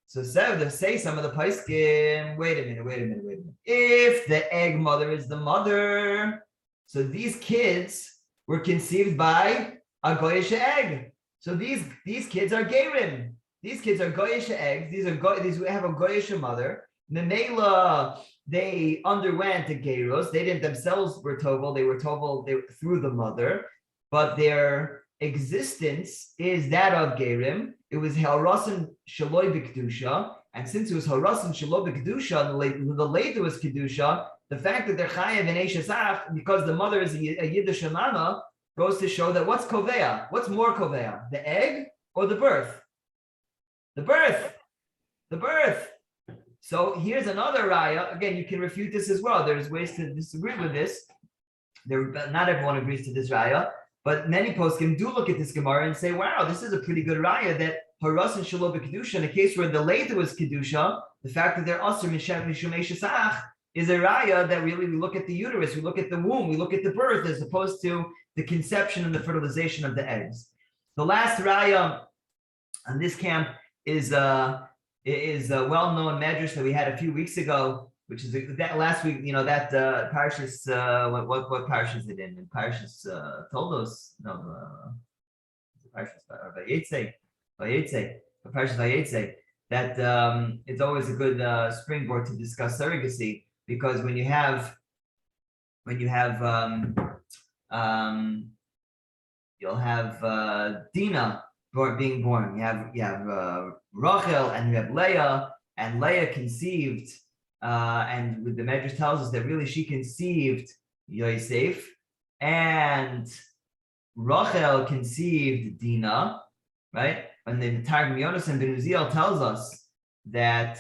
Speaker 1: So say some of the paiskim. Wait a minute. If the egg mother is the mother, so these kids were conceived by a goyish egg. So these kids are gerim. These kids are goyish eggs. These have a goyish mother. Memela, they underwent a gerus. They didn't themselves were tovel. They were tovel through the mother, but their existence is that of gerim. It was harasan shaloi b'kedusha, and since it was harasan shaloi b'kedusha, the later was kedusha. The fact that they're chayav and eishes ach because the mother is a yiddish mama goes to show that what's koveya? What's more koveya, the egg or the birth? The birth. So here's another raya. Again, you can refute this as well. There's ways to disagree with this. Not everyone agrees to this raya, but many poskim do look at this Gemara and say, wow, this is a pretty good raya that haras and shalom kedusha, in a case where the later was kedusha, the fact that they're asr mishum eishesach is a raya that really we look at the uterus, we look at the womb, we look at the birth as opposed to the conception and the fertilization of the eggs. The last raya on this camp is a well-known medrash that we had a few weeks ago, which is that last week. You know that Parshas. What Parshas is it in? And Parshas Toldos. No, Parshas Vayetze. Parshas Vayetze. That it's always a good springboard to discuss surrogacy because when you have you'll have Dinah being born. You have Rachel and you have Leah, and Leah conceived, and the Medrash tells us that really she conceived Yosef, and Rachel conceived Dinah, right? And the Targum Yonasan ben Uziel tells us that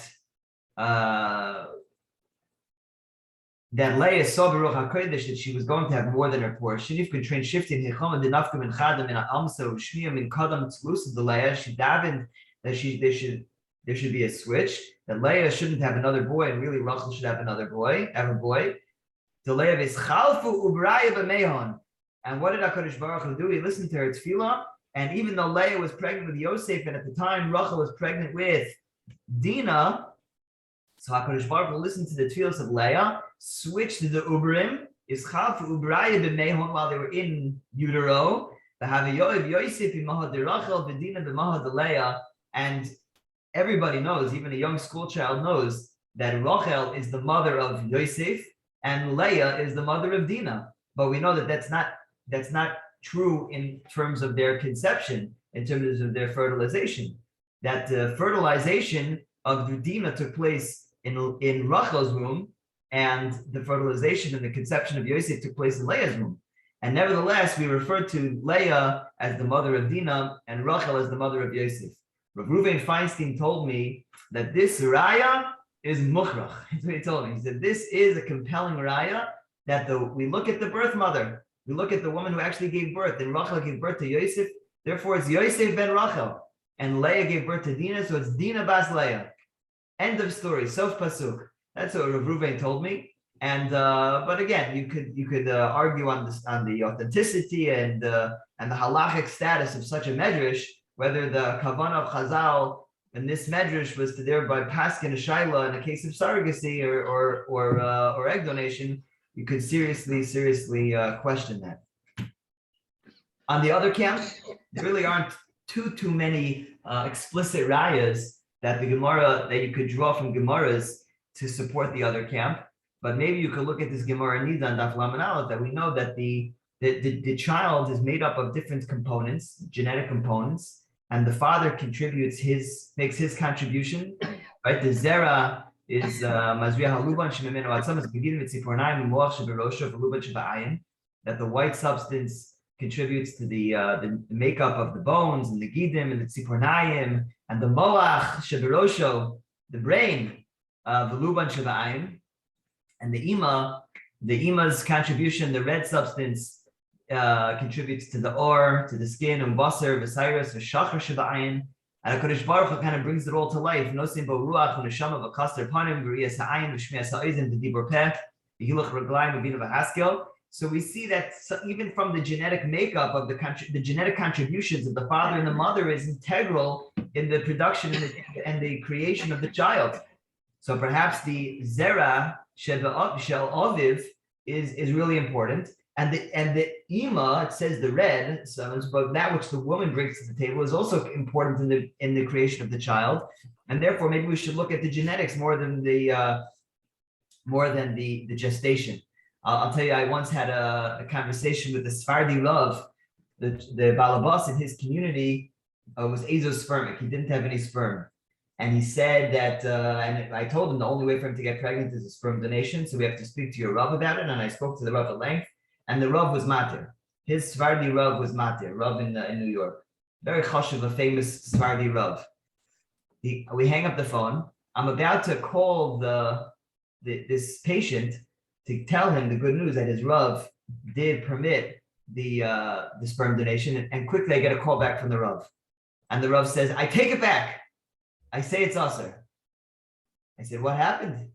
Speaker 1: that Leah saw Baruch HaKodesh that she was going to have more than her portion. If could train shifting Hechama Dinafka Min Chadam and Amsa Shmiya Min Kadam Tzlus the Leah, she davened that there should be a switch, that Leah shouldn't have another boy, and really Rachel should have a boy. The Leah is Chalfu Ubraya B'Mehon. And what did HaKadosh Baruch Hu do? He listened to her tefillah, and even though Leah was pregnant with Yosef, and at the time Rachel was pregnant with Dinah, so HaKadosh Baruch Hu listened to the tefillahs of Leah, switched to the Ubrim, is Chalfu Ubraya B'Mehon while they were in utero, the Haviyoiv Yosef B'Mahad Rachel B'Dinah B'Mahad Leah, and everybody knows, even a young school child knows, that Rachel is the mother of Yosef and Leah is the mother of Dinah. But we know that that's not true in terms of their conception, in terms of their fertilization. That the fertilization of Dinah took place in Rachel's womb, and the fertilization and the conception of Yosef took place in Leah's womb. And nevertheless, we refer to Leah as the mother of Dinah and Rachel as the mother of Yosef. Rav Ruvain Feinstein told me that this raya is mukhrach. That's what he told me. He said, this is a compelling raya that we look at the birth mother, we look at the woman who actually gave birth, and Rachel gave birth to Yosef, therefore it's Yosef ben Rachel, and Leah gave birth to Dinah, so it's Dinah bas Leah. End of story, sof pasuk. That's what Rav Ruvain told me. And but again, you could argue on the authenticity and the halachic status of such a medrash, whether the kavanah of Chazal and this medrash was to thereby paskin a shaila in a case of surrogacy or egg donation, you could seriously question that. On the other camp, there really aren't too many explicit rayas that you could draw from Gemaras to support the other camp. But maybe you could look at this Gemara Nida and Daf Lamed Aleph, that we know that the child is made up of different components, genetic components, and the father makes his contribution, right? The zera is mazriah haluban shemimenu atzam is beginning with tzipornayim u'moach sheberosho v'luban sheba'ayin, that the white substance contributes to the makeup of the bones and the gidim and the tzipornayim, and the moach sheberosho, the brain, v'luban sheba'ayin, and the ima's contribution, the red substance, contributes to the or, to the skin, and basar, v'sairos, v'shachar sheba'ayin, and HaKadosh Baruch Hu kind of brings it all to life. Nosim bo ruach v'neshama v'kaster panim v'riyas ha'ayin v'shmias ha'oizim v'dibur peh v'hilach reglayim v'vina v'haskel. So we see that even from the genetic makeup of the genetic contributions of the father and the mother is integral in the production and the creation of the child. So perhaps the zera shel aviv is really important. And the ima, it says the red, but that which the woman brings to the table is also important in the creation of the child, and therefore maybe we should look at the genetics more than the gestation. I'll tell you, I once had a conversation with the Sephardi Rav, the balabas in his community was azospermic. He didn't have any sperm, and he said that. And I told him the only way for him to get pregnant is a sperm donation, so we have to speak to your Rav about it. And I spoke to the Rav at length. And the Rav was matir. His Sephardi Rav was matir. Rav in New York, very chashuv, a famous Sephardi Rav. We hang up the phone. I'm about to call this patient to tell him the good news that his Rav did permit the sperm donation, and quickly I get a call back from the Rav, and the Rav says, "I take it back. I say it's aser." I said, "What happened?"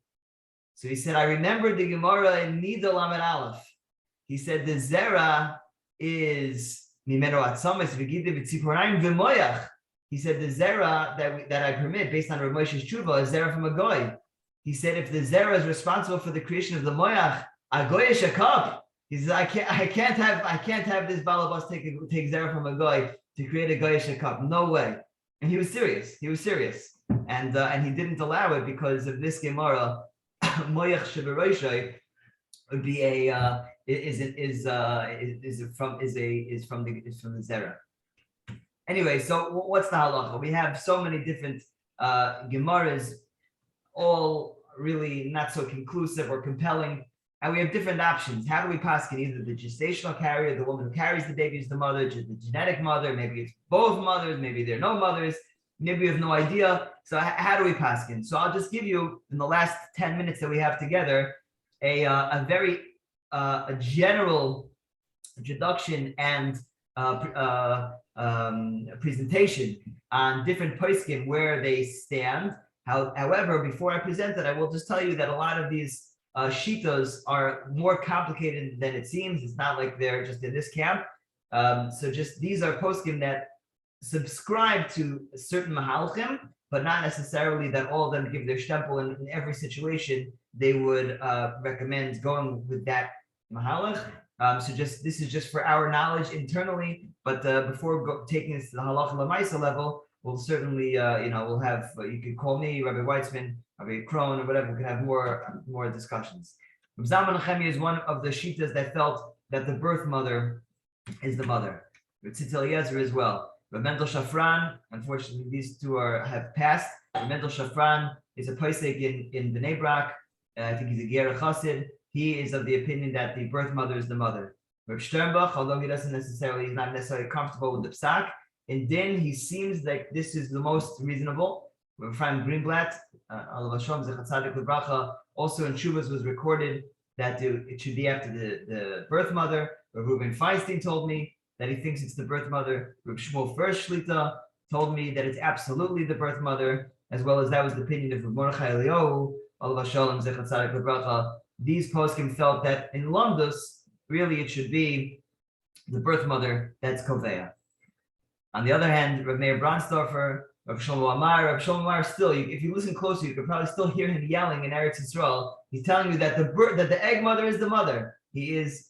Speaker 1: So he said, "I remembered the Gemara in Nida Lamed Aleph." He said the zera is mimeno atzamis v'gidim v'tziporayim v'moyach. He said the zera that I permit based on Rav Moshe's tshuva is zera from a goy. He said if the zera is responsible for the creation of the moyach, a goyish a cup. He says I can't have this balabas take zera from a goy to create a goyish a cup. No way. And he was serious. And he didn't allow it because of this Gemara moyach sheberoshai would be is from the zera. Anyway, so what's the halacha? We have so many different gemaras, all really not so conclusive or compelling, and we have different options. How do we paskin? Either the gestational carrier, the woman who carries the baby is the mother, the genetic mother, maybe it's both mothers, maybe there are no mothers, maybe we have no idea. So how do we paskin? So I'll just give you, in the last 10 minutes that we have together, a very a general introduction and presentation on different poskim where they stand. However, before I present it, I will just tell you that a lot of these shitas are more complicated than it seems. It's not like they're just in this camp. So just these are poskim that subscribe to certain mahalchim, but not necessarily that all of them give their stempel in every situation. They would recommend going with that mahalach. So this is just for our knowledge internally. But before taking this to the halacha lemaisa level, we'll certainly we'll have you can call me Rabbi Weitzman, Rabbi Krohn, or whatever. We could have more discussions. Rav Zalman Nechemia is one of the shitas that felt that the birth mother is the mother. Rav Tzitz Eliezer as well. Rav Mendel Shafran, unfortunately, these two have passed. Rav Mendel Shafran is a posek in Bnei Brak. I think he's a Ger Chassid. He is of the opinion that the birth mother is the mother. Rav Sternbach, although he's not necessarily comfortable with the psak, in Din, he seems like this is the most reasonable. Rav Ephraim Greenblatt, also in Shuvas was recorded that it should be after the birth mother. Rav Reuben Feinstein told me that he thinks it's the birth mother. Rav Shmuel First Shlita told me that it's absolutely the birth mother, as well as that was the opinion of Rav Mordechai Eliyahu, Alav Shalom Zechat Tzadik Lebracha. These poskim felt that in Lumdus, really it should be the birth mother that's Koveya. On the other hand, Rav Meir Bronsdorfer Rav Shlomo Amar still, if you listen closely, you could probably still hear him yelling in Eretz Yisrael. He's telling you that the egg mother is the mother. He is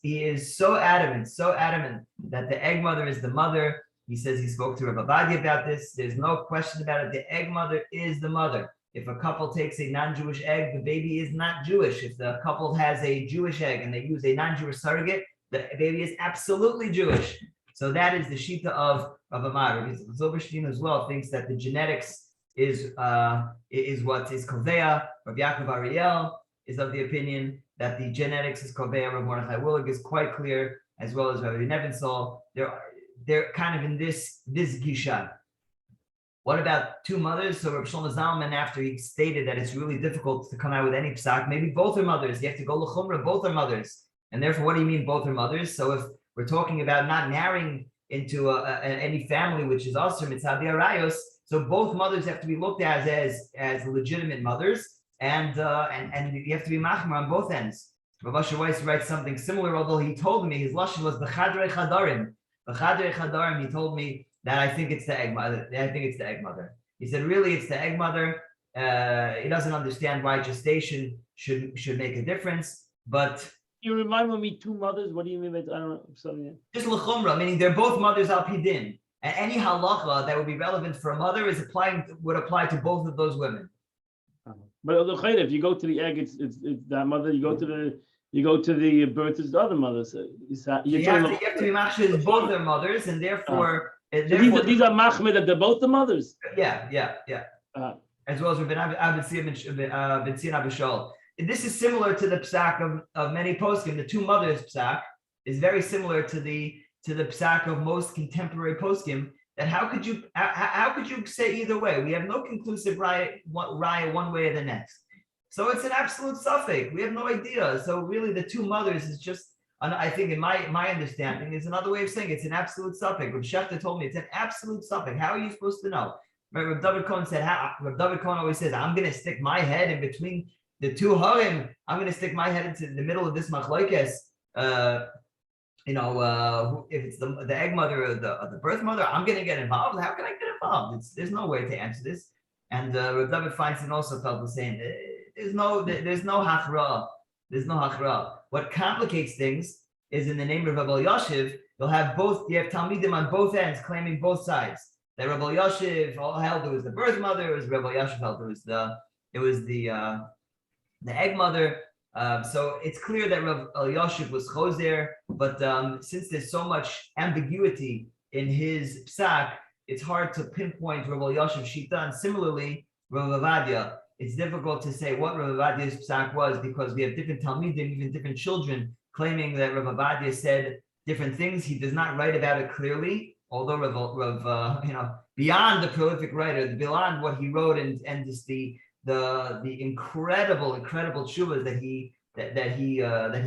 Speaker 1: so adamant that the egg mother is the mother. He says he spoke to Rav Abadi about this. There's no question about it. The egg mother is the mother. If a couple takes a non-Jewish egg, the baby is not Jewish. If the couple has a Jewish egg and they use a non-Jewish surrogate, the baby is absolutely Jewish. So that is the shita of Amar. Zilberstein as well thinks that the genetics is what is Kovea. Rav Yaakov Ariel is of the opinion that the genetics is Kovea. Rav Mordechai Willig is quite clear, as well as Rabbi Nevinsol. They're kind of in this gisha. What about two mothers? So Rav Shlomo Zalman, after he stated that it's really difficult to come out with any psak, maybe both are mothers. You have to go l'chumra, both are mothers. And therefore, what do you mean both are mothers? So if we're talking about not marrying into any family which is also mitzvah arayos, so both mothers have to be looked at as legitimate mothers, and you have to be machmir on both ends. Rav Asher Weiss writes something similar, although he told me his lashon was b'chadrei chadarim. B'chadrei chadarim, he told me that I think it's the egg mother. He said, really, it's the egg mother. He doesn't understand why gestation should make a difference, but
Speaker 4: You remind me two mothers. What do you mean by, I don't know, something?
Speaker 1: just l'chumra, meaning they're both mothers al pidin, and any halacha that would be relevant for a mother would apply to both of those women.
Speaker 4: But if you go to the egg, it's that mother. You go to the birth, it's the other mother. So
Speaker 1: You have to be machshir both their mothers, and therefore,
Speaker 4: these are machmir that they're both the mothers.
Speaker 1: Yeah. As well as Rabbi Ben Abishol. This is similar to the psak of many poskim. The two mothers psak is very similar to the psak of most contemporary poskim. That how could you say either way? We have no conclusive raya one way or the next. So it's an absolute suffix. We have no idea. So really, the two mothers is just, I think in my understanding, is another way of saying it's an absolute suffix. Rav Shefter told me it's an absolute suffix. How are you supposed to know? Rav David Cohen said, Rav David Cohen always says, I'm going to stick my head in between the two harim. I'm going to stick my head into the middle of this machlokes. If it's the egg mother or the birth mother, I'm going to get involved. How can I get involved? There's no way to answer this. And Rav David Feinstein also felt the same. There's no hachra. There's no hachra. What complicates things is in the name of Rabbi Yashiv, you have Talmidim on both ends claiming both sides. That Rabbi Yashiv held it was the birth mother, it was Rabbi Yashiv held it was the egg mother. So it's clear that Rabbi Yashiv was choser, but since there's so much ambiguity in his psak, it's hard to pinpoint Rabbi Yashiv's shita. And similarly, Rabbi Avadia, it's difficult to say what Rabbi Avadia's psak was because we have different talmidim, even different children, claiming that Rabbi Avadia said different things. He does not write about it clearly, although beyond the prolific writer, beyond what he wrote and just the incredible tshuvas that he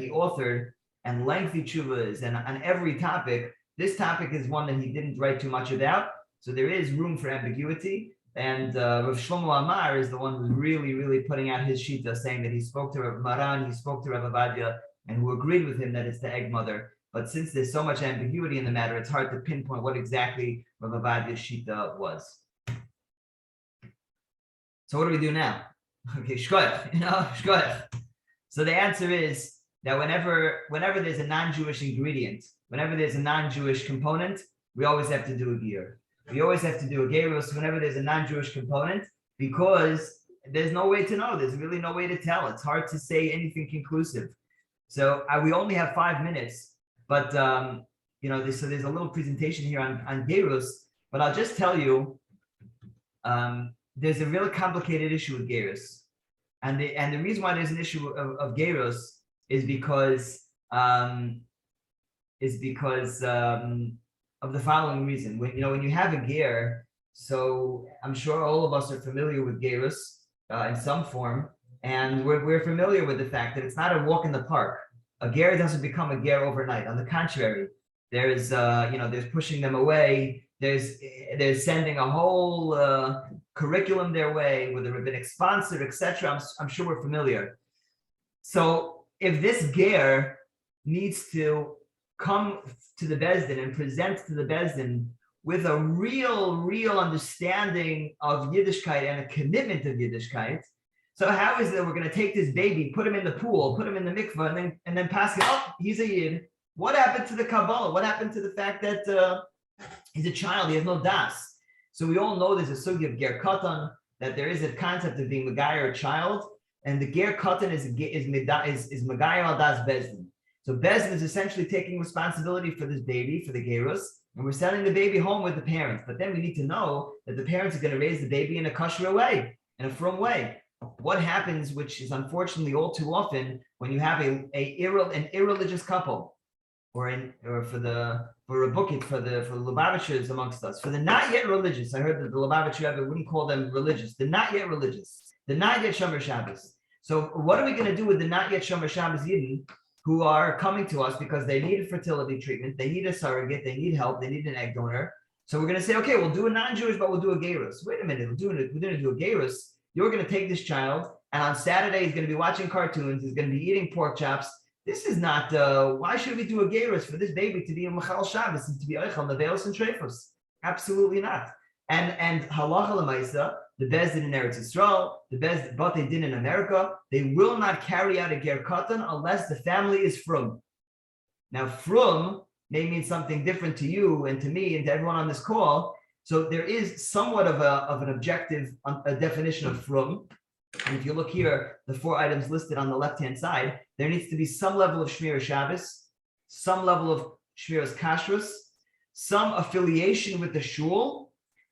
Speaker 1: authored, and lengthy tshuvas and on every topic. This topic is one that he didn't write too much about, so there is room for ambiguity. And Rav Shlomo Amar is the one who's really putting out his shita, saying that he spoke to Rav Maran, he spoke to Rav Avadia, and who agreed with him that it's the egg mother. But since there's so much ambiguity in the matter, it's hard to pinpoint what exactly Rav Avadia's shita was. So what do we do now? Okay, shkoyach. So the answer is that whenever there's a non-Jewish ingredient, whenever there's a non-Jewish component, we always have to do a gear. We always have to do a gerus whenever there's a non-Jewish component, because there's no way to know. There's really no way to tell. It's hard to say anything conclusive. So we only have 5 minutes, but so there's a little presentation here on gerus. But I'll just tell you, there's a really complicated issue with gerus, and the reason why there's an issue of gerus is because of the following reason. When you have a ger, so I'm sure all of us are familiar with gerus in some form, and we're familiar with the fact that it's not a walk in the park. A ger doesn't become a ger overnight. On the contrary, there's pushing them away. There's sending a whole curriculum their way with a rabbinic sponsor, etc. I'm sure we're familiar. So if this ger needs to come to the Bezdin and present to the Bezdin with a real understanding of Yiddishkeit and a commitment of Yiddishkeit. So how is it we're going to take this baby, put him in the pool, put him in the mikveh, and then pass it up? He's a Yid. What happened to the Kabbalah? What happened to the fact that he's a child? He has no das. So we all know there's a sugi of ger katan, that there is a concept of being Megayer a child, and the ger katan is Megayer al das bezdin. So bezdin is essentially taking responsibility for this baby, for the gerus, and we're sending the baby home with the parents. But then we need to know that the parents are going to raise the baby in a kosher way, in a frum way. What happens, which is unfortunately all too often, when you have an irreligious couple, or for the Lubavitchers amongst us, for the not yet religious. I heard that the Lubavitcher Rebbe wouldn't call them religious, the not yet religious, the not yet Shomer Shabbos. So what are we going to do with the not yet Shomer Shabbos Yidden who are coming to us because they need a fertility treatment, they need a surrogate, they need help, they need an egg donor? So we're going to say, okay, we'll do a non-Jewish, but we'll do a gerus. Wait a minute, we're going to do a gerus. You're going to take this child, and on Saturday he's going to be watching cartoons, he's going to be eating pork chops. This is not, why should we do a gerus for this baby to be a Machal Shabbos and to be Eichel, Neveos, and Treifos? Absolutely not. And Halacha L'maisa, the Bezdin in Eretz Yisrael, the Bezdin, but they did in America, they will not carry out a ger katan unless the family is frum. Now, frum may mean something different to you and to me and to everyone on this call. So there is somewhat of an objective a definition of frum. And if you look here, the 4 items listed on the left-hand side, there needs to be some level of Shmir Shabbos, some level of Shmiras Kashrus, some affiliation with the shul,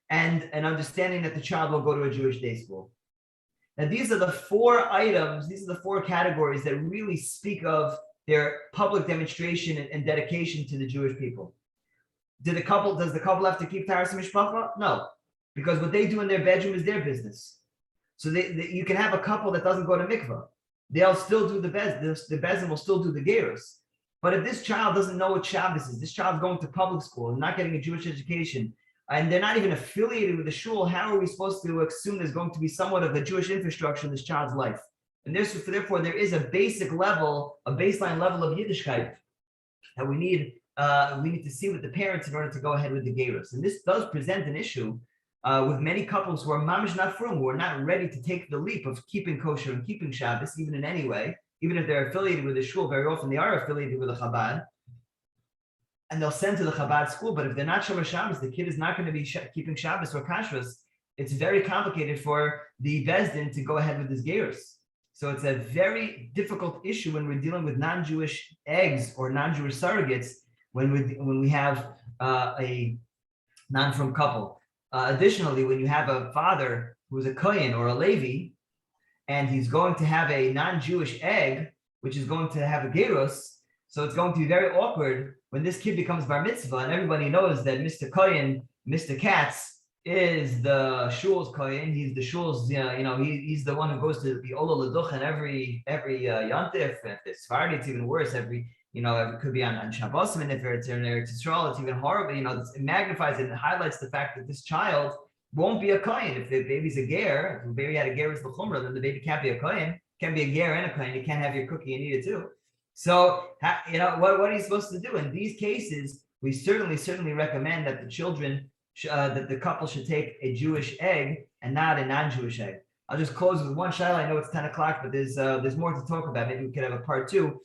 Speaker 1: and an understanding that the child will go to a Jewish day school. Now, these are the 4 items, these are the 4 categories that really speak of their public demonstration and dedication to the Jewish people. Does the couple have to keep Taras Mishpacha? No, because what they do in their bedroom is their business. So you can have a couple that doesn't go to mikvah. They'll still do the bezin will still do the gerus. But if this child doesn't know what Shabbos is, this child's going to public school and not getting a Jewish education, and they're not even affiliated with the shul, how are we supposed to assume there's going to be somewhat of a Jewish infrastructure in this child's life? And therefore, there is a baseline level of Yiddishkeit that we need to see with the parents in order to go ahead with the gerus. And this does present an issue with many couples who are mamish not frum, who are not ready to take the leap of keeping kosher and keeping Shabbos, even in any way, even if they're affiliated with the shul. Very often they are affiliated with the Chabad, and they'll send to the Chabad school. But if they're not Shomer Shabbos, the kid is not going to be keeping Shabbos or kashrus. It's very complicated for the Bezdin to go ahead with this gerus. So it's a very difficult issue when we're dealing with non-Jewish eggs or non-Jewish surrogates when we have a non-frum couple. Additionally, when you have a father who's a Kohen or a Levi, and he's going to have a non-Jewish egg, which is going to have a gerus, so it's going to be very awkward when this kid becomes bar mitzvah, and everybody knows that Mr. Kohen, Mr. Katz, is the shul's Kohen. He's the shul's, he's the one who goes to the Ola Laduch and every Yontif. If it's Sephardi, it's even worse. It could be on Shabbos, and if it's in Eretz Yisrael, it's even horrible. It magnifies it and highlights the fact that this child won't be a Kohen. If the baby's a ger, if the baby had a ger as the chumrah, then the baby can't be a Kohen. Can't be a ger and a Kohen. You can't have your cookie and eat it too. So, what are you supposed to do in these cases? We certainly recommend that the children, that the couple should take a Jewish egg and not a non-Jewish egg. I'll just close with one shayla. I know it's 10 o'clock, but there's more to talk about. Maybe we could have a part 2.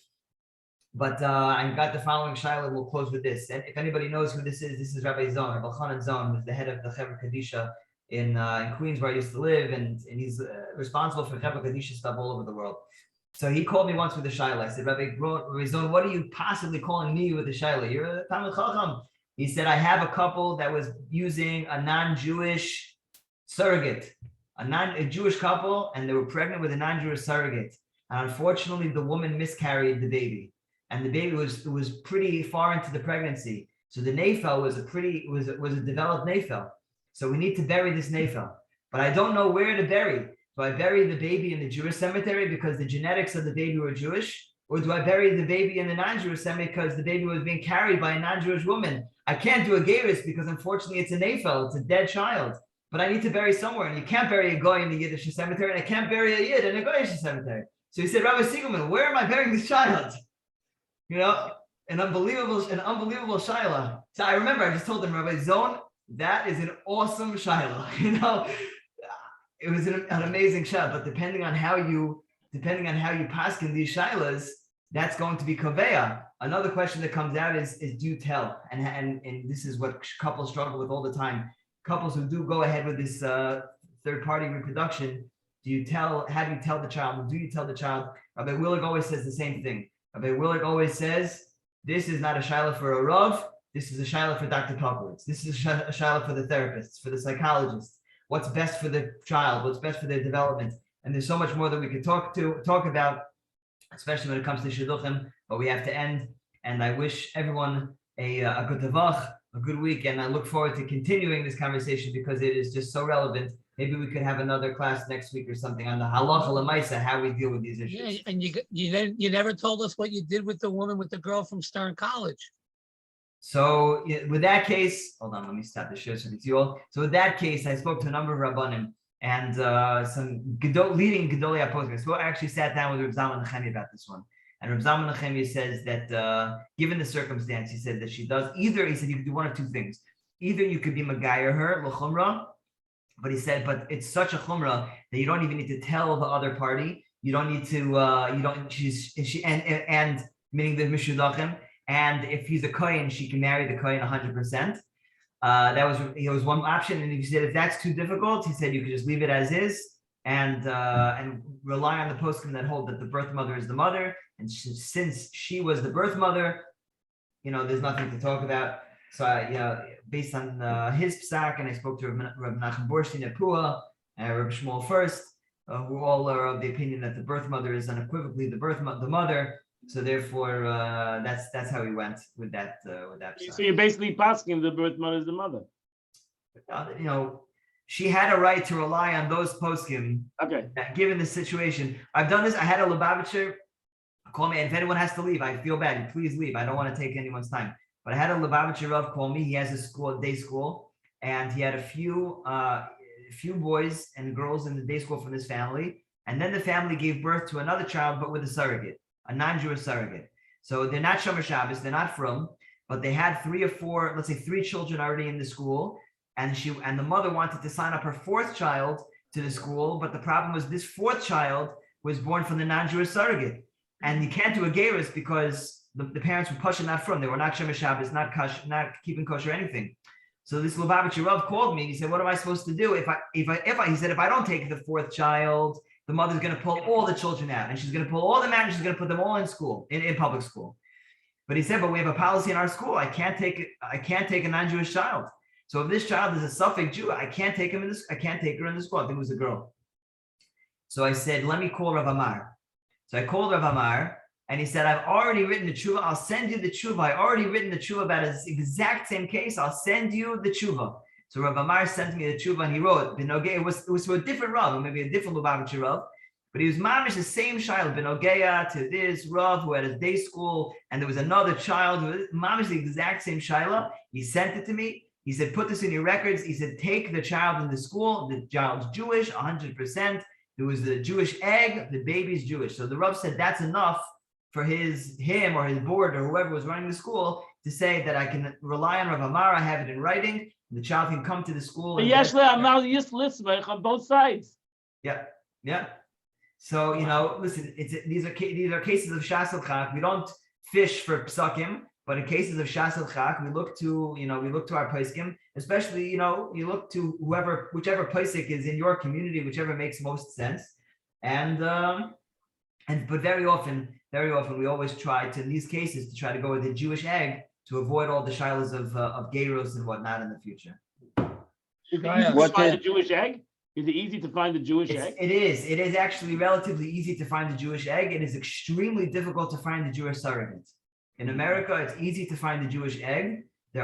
Speaker 1: But I got the following shayla. We'll close with this. And if anybody knows who this is Rabbi Zon, Rabbi Chanan Zon, who's the head of the Chevra Kadisha in Queens, where I used to live, and he's responsible for Chevra Kadisha stuff all over the world. So he called me once with a shayla. I said, Rabbi Zon, what are you possibly calling me with a shayla? You're a Talmid Chacham. He said, I have a couple that was using a non-Jewish surrogate, a Jewish couple, and they were pregnant with a non-Jewish surrogate. And unfortunately, the woman miscarried the baby. And the baby was pretty far into the pregnancy. So the nafel was a developed nafel. So we need to bury this nafel. But I don't know where to bury. Do I bury the baby in the Jewish cemetery because the genetics of the baby were Jewish? Or do I bury the baby in the non-Jewish cemetery because the baby was being carried by a non-Jewish woman? I can't do a gerus because unfortunately it's a nafel, it's a dead child. But I need to bury somewhere, and you can't bury a goy in the Yiddish cemetery, and I can't bury a Yid in a Goyish cemetery. So he said, Rabbi Siegelman, where am I burying this child? An unbelievable shayla. So I remember I just told him, Rabbi Zon, that is an awesome shaila. It was an amazing shaila, but depending on how you paskin these shailas, that's going to be kaveya. Another question that comes out is do you tell? And this is what couples struggle with all the time. Couples who do go ahead with this third party reproduction, do you tell? How do you tell the child? Do you tell the child? Rabbi Willig always says the same thing. Rabbi Willig always says, this is not a shaila for a rav. This is a shaila for Dr. Popovitz. This is a shaila for the therapists, for the psychologists. What's best for the child? What's best for their development? And there's so much more that we could talk about, especially when it comes to shidduchim. But we have to end. And I wish everyone a good tavach, a good week, and I look forward to continuing this conversation because it is just so relevant. Maybe we could have another class next week or something on the halacha lemaisa, how we deal with these issues.
Speaker 2: Yeah, and you never told us what you did with the woman, with the girl from Stern College.
Speaker 1: So with that case, hold on, let me stop the show so it's you all. So with that case, I spoke to a number of rabbanim and some leading gedolei apostles. So I actually sat down with Reb Zalman Nechemi about this one. And Reb Zalman Nechemi says that given the circumstance, he said that she does either. He said you could do one of two things. Either you could be magayer her l'chumra, but he said, but it's such a chumrah that you don't even need to tell the other party. You don't need to. And meaning the mishudachim. And if he's a kohen, she can marry the kohen 100%. That was one option. And he said if that's too difficult, he said you could just leave it as is and rely on the poskim that hold that the birth mother is the mother. And since she was the birth mother, there's nothing to talk about. So based on his psak, and I spoke to Reb Nachum Borstein at Pua, Reb Shmuel first, who all are of the opinion that the birth mother is unequivocally the mother. So therefore, that's how we went with that.
Speaker 4: So you're basically asking the birth mother is the mother.
Speaker 1: She had a right to rely on those poskim.
Speaker 4: Okay.
Speaker 1: Given the situation, I've done this. I had a Lubavitcher call me, and if anyone has to leave, I feel bad. Please leave. I don't want to take anyone's time. But I had a Lubavitcher Rav call me. He has a day school, and he had a few boys and girls in the day school from his family. And then the family gave birth to another child, but with a surrogate, a non-Jewish surrogate. So they're not Shomer Shabbos, they're not from, but they had 3 or 4, let's say 3 children already in the school. And the mother wanted to sign up her 4th child to the school, but the problem was this 4th child was born from the non-Jewish surrogate. And you can't do a gerus because the parents were pushing not from. They were not Shomer Shabbos, not keeping kosher, anything. So this Lubavitcher Rav called me and he said, what am I supposed to do? He said, if I don't take the 4th child, the mother's going to pull all the children out and she's going to pull all them out and she's going to put them all in school, in public school. But he said, but we have a policy in our school. I can't take a non-Jewish child. So if this child is a Suffolk Jew, I can't take her in the school. I think it was a girl. So I said, let me call Rav Amar. So I called Rav Amar and he said, I've already written the tshuva. I'll send you the tshuva. I already written the tshuva about this exact same case. I'll send you the tshuva. So Rav Amar sent me the tshuva and he wrote, it was for a different Rav, maybe a different Lubavitcher Rav, but he was mamish the same child, Benogeya to this Rav who had a day school, and there was another child who was mamish the exact same shaila. He sent it to me. He said, put this in your records. He said, take the child in the school. The child's Jewish, 100%. There was the Jewish egg. The baby's Jewish. So the Rav said that's enough for him or his board or whoever was running the school to say that I can rely on Rav Amar. I have it in writing. The child can come to the school.
Speaker 4: Yes, I'm now just listening on both sides.
Speaker 1: Yeah. So listen, these are cases of shasel chak. We don't fish for psakim, but in cases of shasel chak, we look to our poskim. Especially, you look to whichever posik is in your community, whichever makes most sense. But very often we always try to, in these cases, to try to go with the Jewish egg to avoid all the shilas of gerus and whatnot in the future.
Speaker 4: Is it easy to find the Jewish egg? Is it easy to find the Jewish egg?
Speaker 1: It is. It is actually relatively easy to find the Jewish egg. It is extremely difficult to find the Jewish surrogate. In America, it's easy to find the Jewish egg. We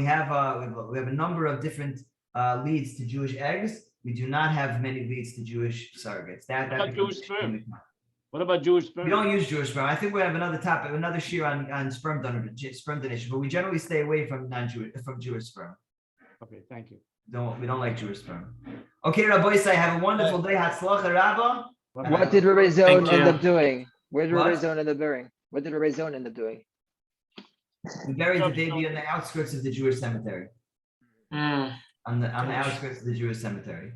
Speaker 1: have a number of different leads to Jewish eggs. We do not have many leads to Jewish surrogates.
Speaker 4: What about Jewish sperm? What about Jewish sperm?
Speaker 1: We don't use Jewish sperm. I think we have another topic, another shear on sperm donation, but we generally stay away from Jewish sperm.
Speaker 4: Okay, thank you.
Speaker 1: We don't like Jewish sperm. Okay, Rabbi Isai, have a wonderful day. Hatzlacha Rabba.
Speaker 5: What did Rabbi Zone end up doing? Where did
Speaker 1: What?
Speaker 5: Rabbi Zone end up burying? What did Rabbi Zone end up doing?
Speaker 1: We buried the baby on the outskirts of the Jewish cemetery. on the outskirts of the Jewish cemetery.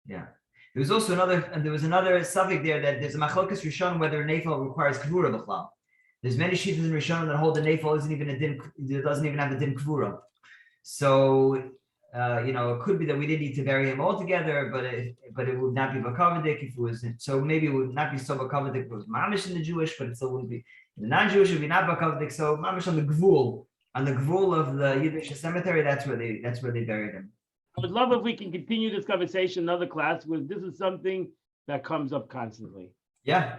Speaker 1: Yeah. There was also another suffix there that there's a machlokas Rishon whether a nafel requires kvura b'chlal. There's many shittas in Rishon that hold the nafel doesn't even have a din kvura. So it could be that we didn't need to bury him altogether, but it would not be bakavadik if it was. So maybe it would not be so bakavadik if it was mamish in the Jewish, but it still wouldn't be in the non-Jewish. It would be not bakavadik. So mamish on the gvul of the Yiddish cemetery. That's where they buried him.
Speaker 4: I would love if we can continue this conversation in another class, because this is something that comes up constantly.
Speaker 1: Yeah,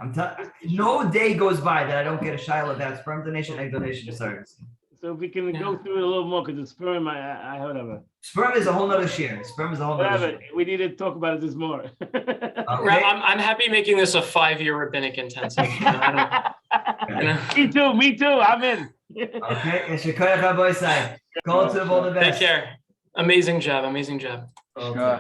Speaker 1: no day goes by that I don't get a shayla about sperm donation, egg donation, or surrogacy.
Speaker 4: So if we can go through it a little more, because the sperm, I whatever.
Speaker 1: Sperm is a whole nother share.
Speaker 4: Whatever. We need to talk about it this more.
Speaker 1: Okay.
Speaker 3: I'm happy making this a 5-year rabbinic intensive.
Speaker 4: Me too. I'm in.
Speaker 1: Okay. Call to all the best.
Speaker 3: Take care. Amazing job.
Speaker 1: Okay.